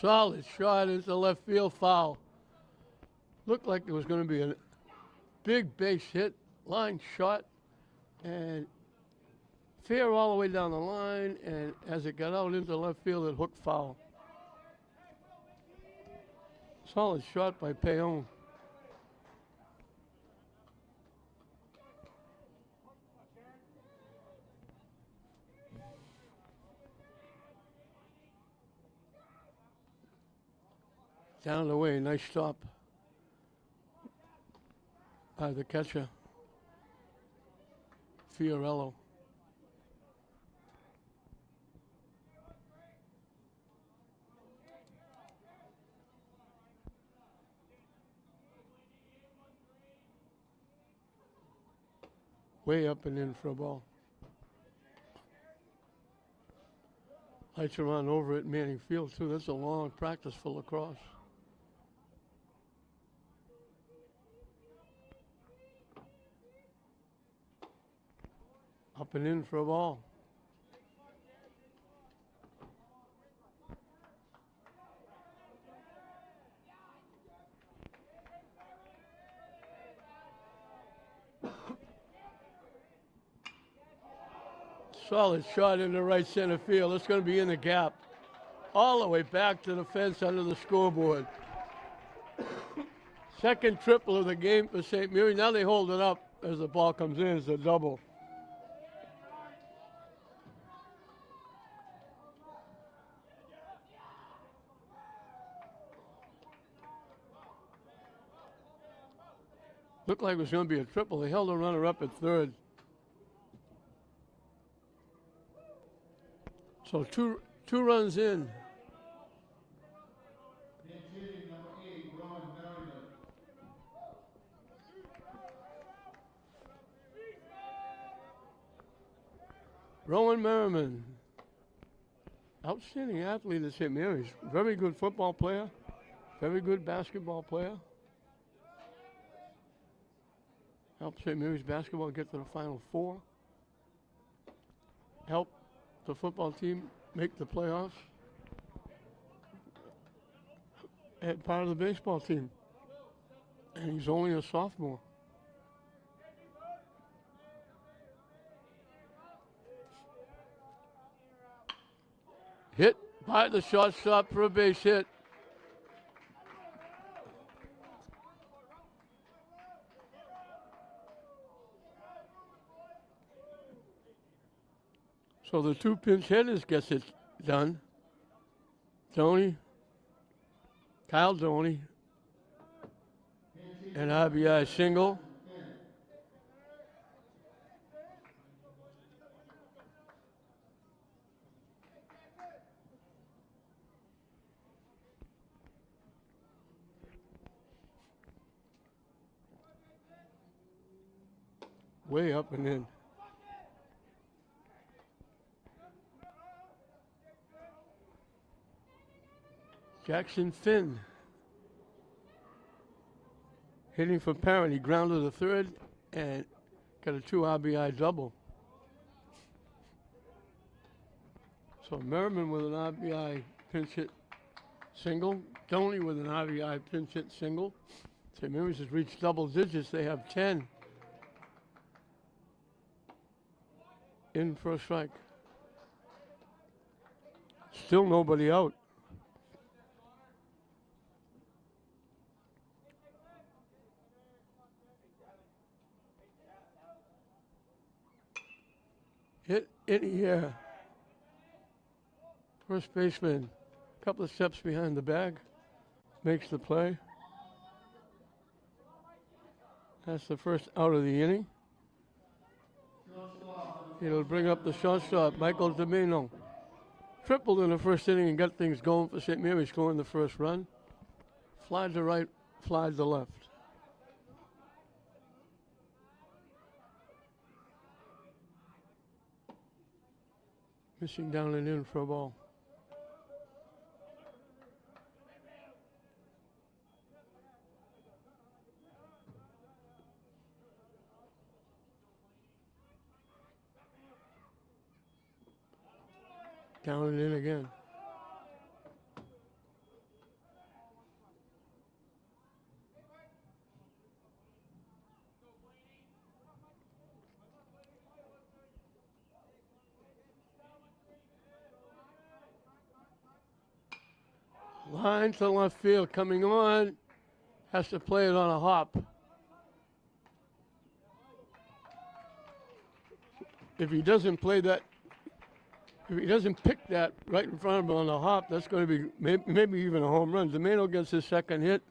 Solid shot into left field, foul. Looked like it was going to be a big base hit, line shot, and fair all the way down the line, and as it got out into left field, it hooked foul. Solid shot by Payon. Down the way, nice stop by the catcher, Fiorello. Way up and in for a ball. Lights are on over at Manning Field, too. That's a long practice for lacrosse. Up and in for a ball. Solid shot into right center field. It's going to be in the gap. All the way back to the fence under the scoreboard. Second triple of the game for St. Mary. Now they hold it up as the ball comes in. It's a double. Looked like it was going to be a triple. They held the runner up at third. So two runs in. Rowan Merriman, outstanding athlete at St. Mary's. Very good football player, very good basketball player. Helped St. Mary's basketball get to the Final Four. Helped the football team make the playoffs. And part of the baseball team. And he's only a sophomore. Hit by the shortstop for a base hit. So the two pinch hitters gets it done. Kyle Doney, an RBI single. way up and in. Jackson Finn hitting for Parent. He grounded the third and got a 2 RBI double. So Merriman with an RBI pinch hit single. Doney with an RBI pinch hit single. St. Mary's has reached double digits. They have 10 in for a strike. Still nobody out. Hit in here. First baseman, a couple of steps behind the bag, makes the play. That's the first out of the inning. It'll bring up the shortstop, Michael Domino. Tripled in the first inning and got things going for St. Mary's, scoring the first run. Flied to right, flied to left. Missing down and in for a ball. Down and in again. Line to left field coming on. Has to play it on a hop. If he doesn't play that, if he doesn't pick that right in front of him on the hop, that's going to be maybe even a home run. Domeno gets his second hit,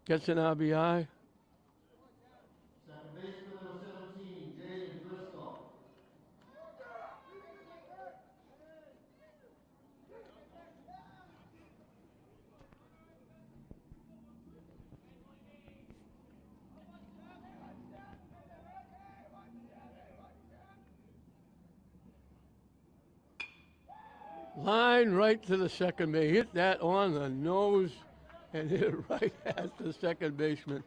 gets an RBI. Second baseman number 17, Jaden Driscoll. Line right to the second base. Hit that on the nose and hit it right at the second baseman.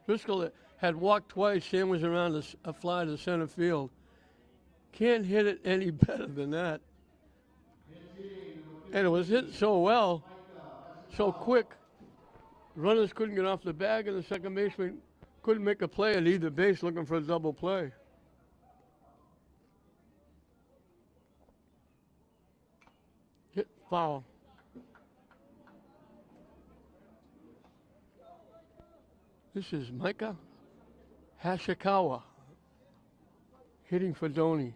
Driscoll had walked twice, sandwiched around a fly to center field. Can't hit it any better than that. And it was hit so well, so quick. Runners couldn't get off the bag, and the second baseman couldn't make a play at either base looking for a double play. Hit foul. This is Micah Hashikawa hitting for Doney.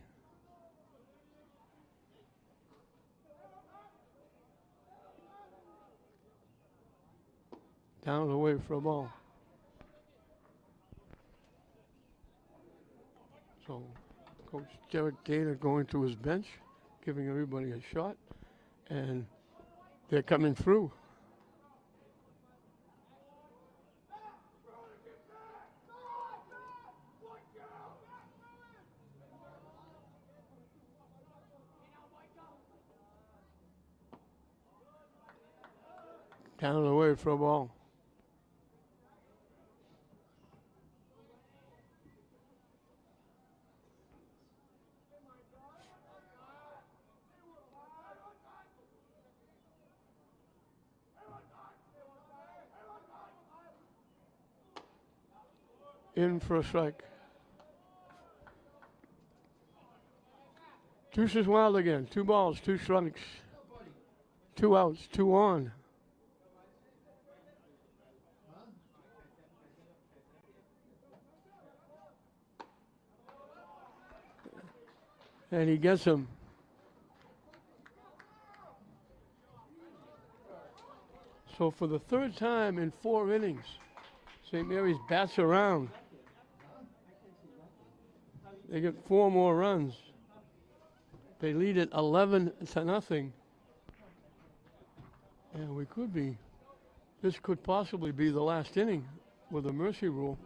Down and away for a ball. So Coach Derek Dana going to his bench, giving everybody a shot, and they're coming through. Down and away for a ball. In for a strike. Deuces wild again. 2 balls, 2 strikes. 2 outs, 2 on. And he gets him. So for the third time in 4 innings, St. Mary's bats around. They get 4 more runs. They lead it 11-0. And this could possibly be the last inning with a mercy rule.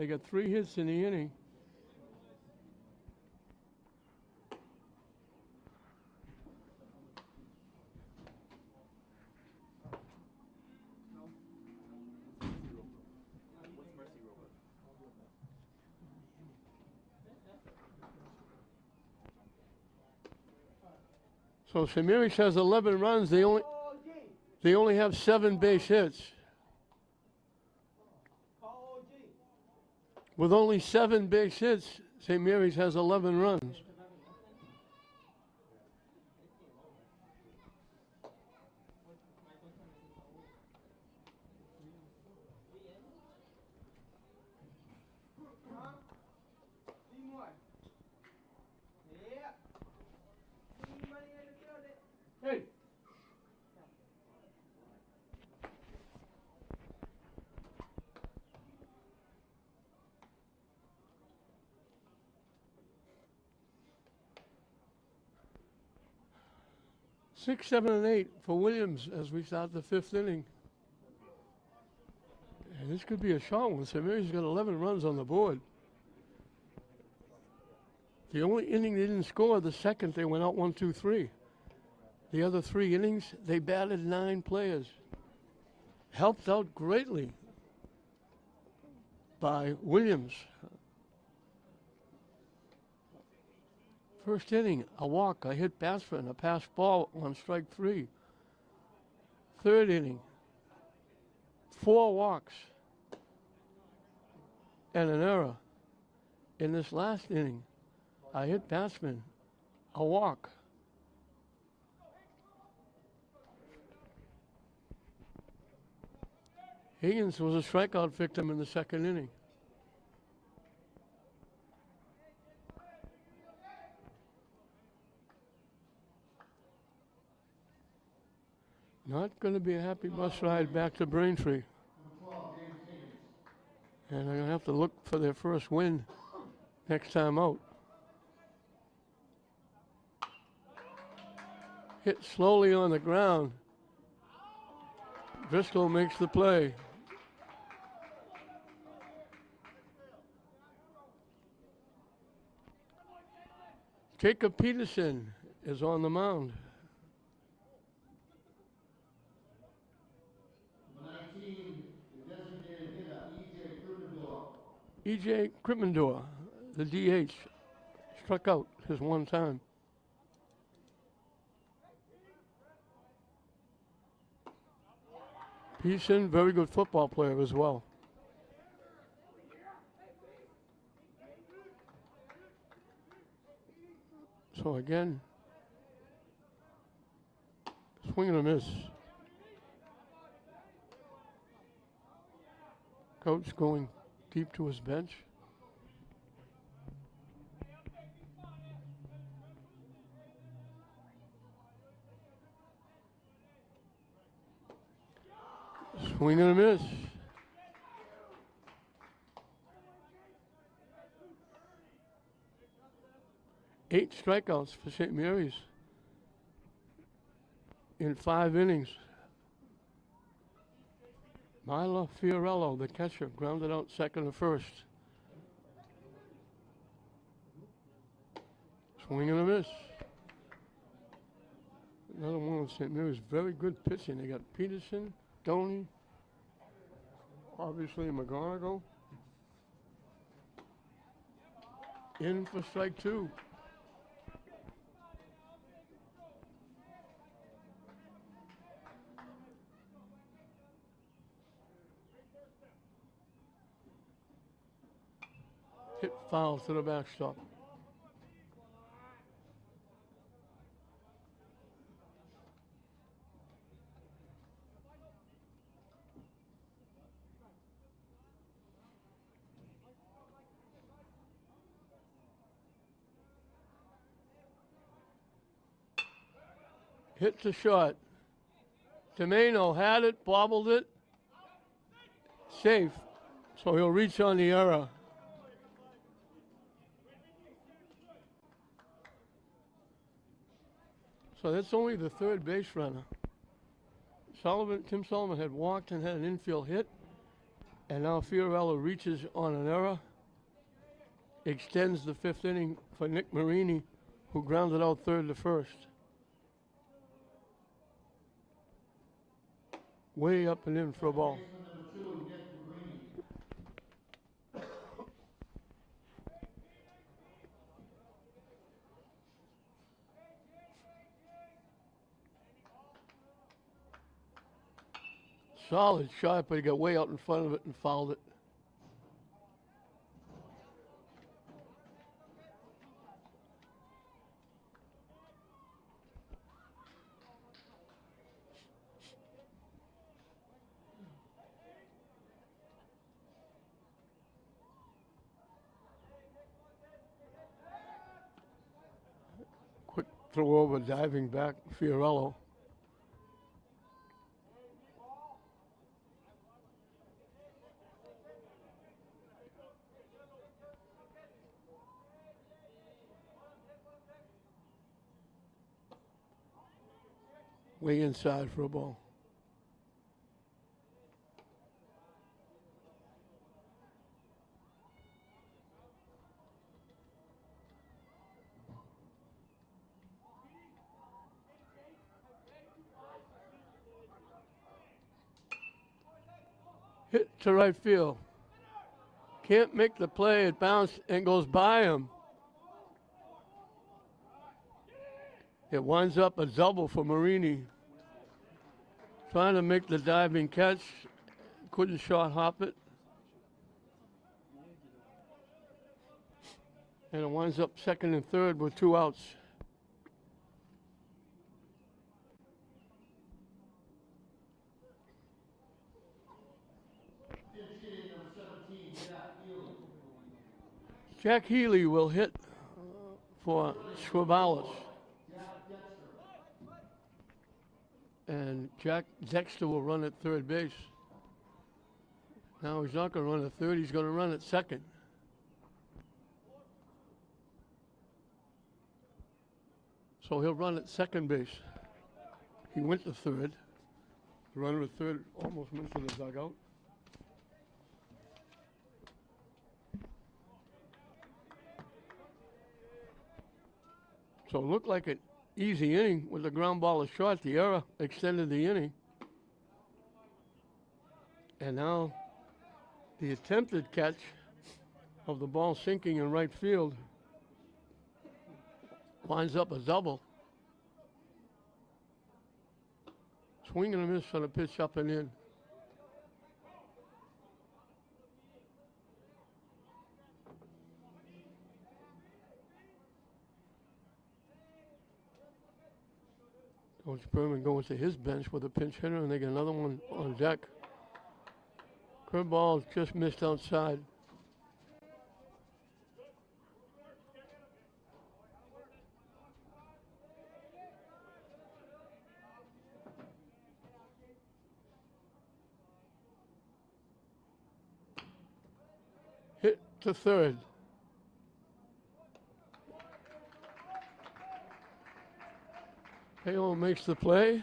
They got 3 hits in the inning. So St. Mary's has 11 runs. They only have 7 base hits. With only 7 base hits, St. Mary's has 11 runs. Hey. Six, 7, and 8 for Williams as we start the 5th inning. And this could be a short one. St. Mary's got 11 runs on the board. The only inning they didn't score, the second, they went out 1, 2, 3. The other 3 innings, they batted 9 players. Helped out greatly by Williams. First inning, a walk, a hit batsman, a pass ball on strike 3. Third inning, 4 walks and an error. In this last inning, a hit batsman, a walk. Higgins was a strikeout victim in the second inning. Not going to be a happy bus ride back to Braintree. And they're going to have to look for their first win next time out. Hit slowly on the ground. Driscoll makes the play. Jacob Peterson is on the mound. E.J. Krippendorf, the DH, struck out his one time. Peterson, very good football player as well. So again, swing and a miss. Coach going deep to his bench. Swing and a miss. Eight strikeouts for St. Mary's in 5 innings. Milo Fiorello, the catcher, grounded out second and first. Swing and a miss. Another one of St. Mary's very good pitching. They got Peterson, Doney, obviously McGonigal. In for strike 2. Hit foul to the backstop. Hit to short. Tomeno had it, bobbled it. Safe. So he'll reach on the error. So that's only the third base runner. Tim Sullivan had walked and had an infield hit, And now Fiorello reaches on an error, extends the fifth inning for Nick Marini, who grounded out third to first. Way up and in for a ball. Solid shot, but he got way out in front of it and fouled it. Quick throw over, diving back, Fiorello. Way inside for a ball. Hit to right field. Can't make the play. It bounced and goes by him. It winds up a double for Marini. Trying to make the diving catch. Couldn't short hop it. And it winds up second and third with 2 outs. Jack Healy will hit for Scribalis. And Jack Dexter will run at third base. Now he's not going to run at third, he's going to run at second. So he'll run at second base. He went to third. The runner at third almost went to the dugout. So it looked like an easy inning with the ground ball is short. The error extended the inning. And now the attempted catch of the ball sinking in right field winds up a double. Swing and a miss on a pitch up and in. Coach Berman goes to his bench with a pinch hitter, and they get another one on deck. Curveball just missed outside. Hit to third. Halo makes the play.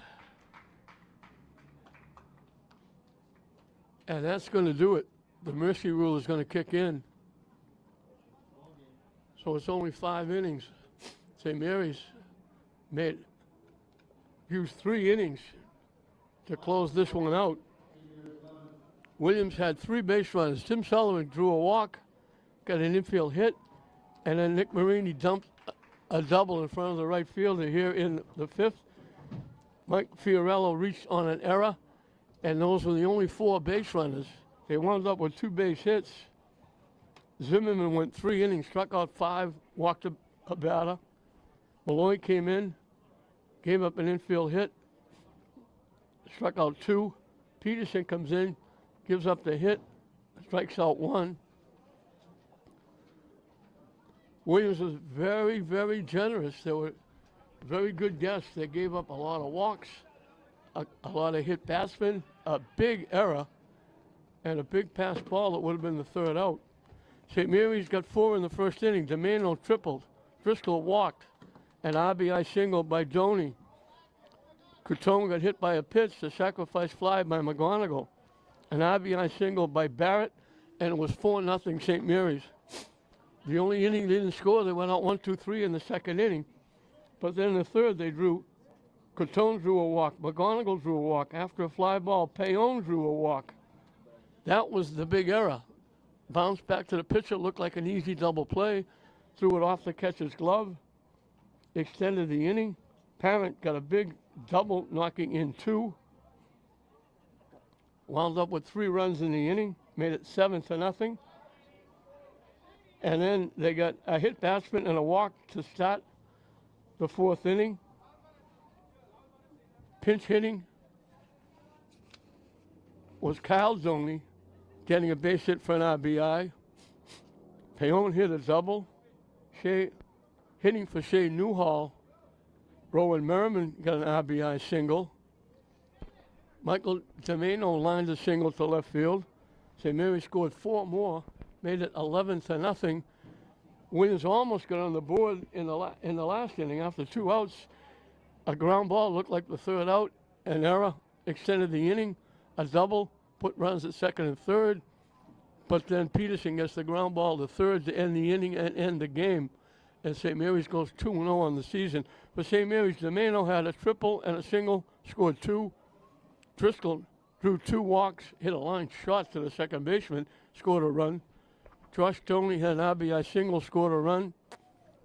And that's going to do it. The mercy rule is going to kick in. So it's only 5 innings. St. Mary's used 3 innings to close this one out. Williams had 3 base runners. Tim Sullivan drew a walk, got an infield hit, and then Nick Marini dumped a double in front of the right fielder here in the 5th. Mike Fiorello reached on an error, and those were the only 4 base runners. They wound up with 2 base hits. Zimmerman went 3 innings, struck out 5, walked a batter. Malloy came in, gave up an infield hit, struck out 2. Peterson comes in, gives up the hit, strikes out 1. Williams was very, very generous. There were very good guests. They gave up a lot of walks, a lot of hit batsmen, a big error, and a big pass ball that would have been the 3rd out. St. Mary's got 4 in the first inning. DeMano tripled. Driscoll walked. An RBI single by Doney. Coutone got hit by a pitch, the sacrifice fly by McGonigal. an RBI single by Barrett, and it was 4-0 St. Mary's. The only inning they didn't score, they went out 1-2-3 in the second inning. But then in the third, they drew. Cotone drew a walk. McGonigal drew a walk. After a fly ball, Payon drew a walk. That was the big error. Bounced back to the pitcher, looked like an easy double play. Threw it off the catcher's glove. Extended the inning. Parent got a big double, knocking in 2. Wound up with 3 runs in the inning. Made it 7-0. And then they got a hit batsman and a walk to start the 4th inning. Pinch hitting was Kyle Zoney, getting a base hit for an RBI. Payon hit a double. Hitting for Shea Newhall. Rowan Merriman got an RBI single. Michael Domeno lined a single to left field. St. Mary scored 4 more, made it 11-0. Williams almost got on the board in the last inning after 2 outs. A ground ball looked like the 3rd out. An error extended the inning. A double put runs at 2nd and 3rd. But then Peterson gets the ground ball to 3rd to end the inning and end the game. And St. Mary's goes 2-0 on the season. For St. Mary's, Domeno had a triple and a single, scored 2. Driscoll drew 2 walks, hit a line shot to the second baseman, scored a run. Josh Stoney had an RBI single, scored a run.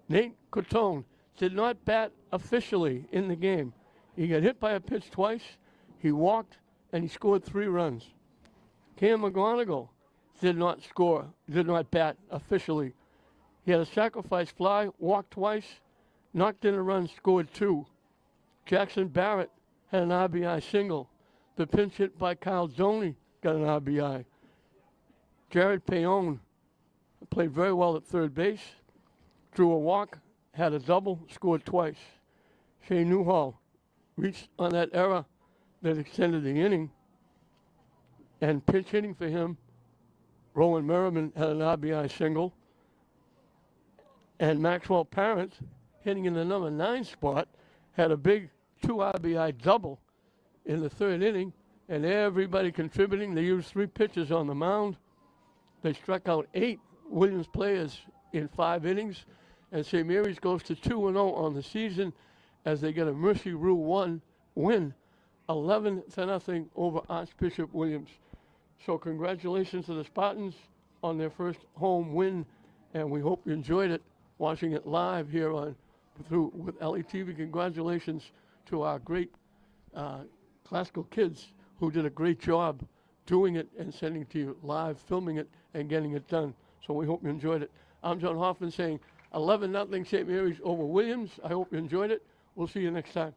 Nate Cotone did not bat officially in the game. He got hit by a pitch twice, he walked, and he scored 3 runs. Cam McGonigal did not bat officially. He had a sacrifice fly, walked twice, knocked in a run, scored 2. Jackson Barrett had an RBI single. The pinch hit by Kyle Zoney got an RBI. Jared Payon played very well at third base, drew a walk, had a double, scored twice. Shea Newhall reached on that error that extended the inning, and pinch hitting for him, Rowan Merriman had an RBI single, and Maxwell Parent, hitting in the number 9 spot, had a big 2 RBI double in the 3rd inning, and everybody contributing. They used 3 pitchers on the mound. They struck out 8 Williams players in 5 innings, and St. Mary's goes to 2-0 on the season as they get a Mercy Rule 1 win, 11-0 over Archbishop Williams. So congratulations to the Spartans on their first home win, and we hope you enjoyed it watching it live here with LETV. Congratulations to our great classical kids who did a great job doing it and sending it to you live, filming it, and getting it done. So we hope you enjoyed it. I'm John Hoffman saying 11-0 St. Mary's over Williams. I hope you enjoyed it. We'll see you next time.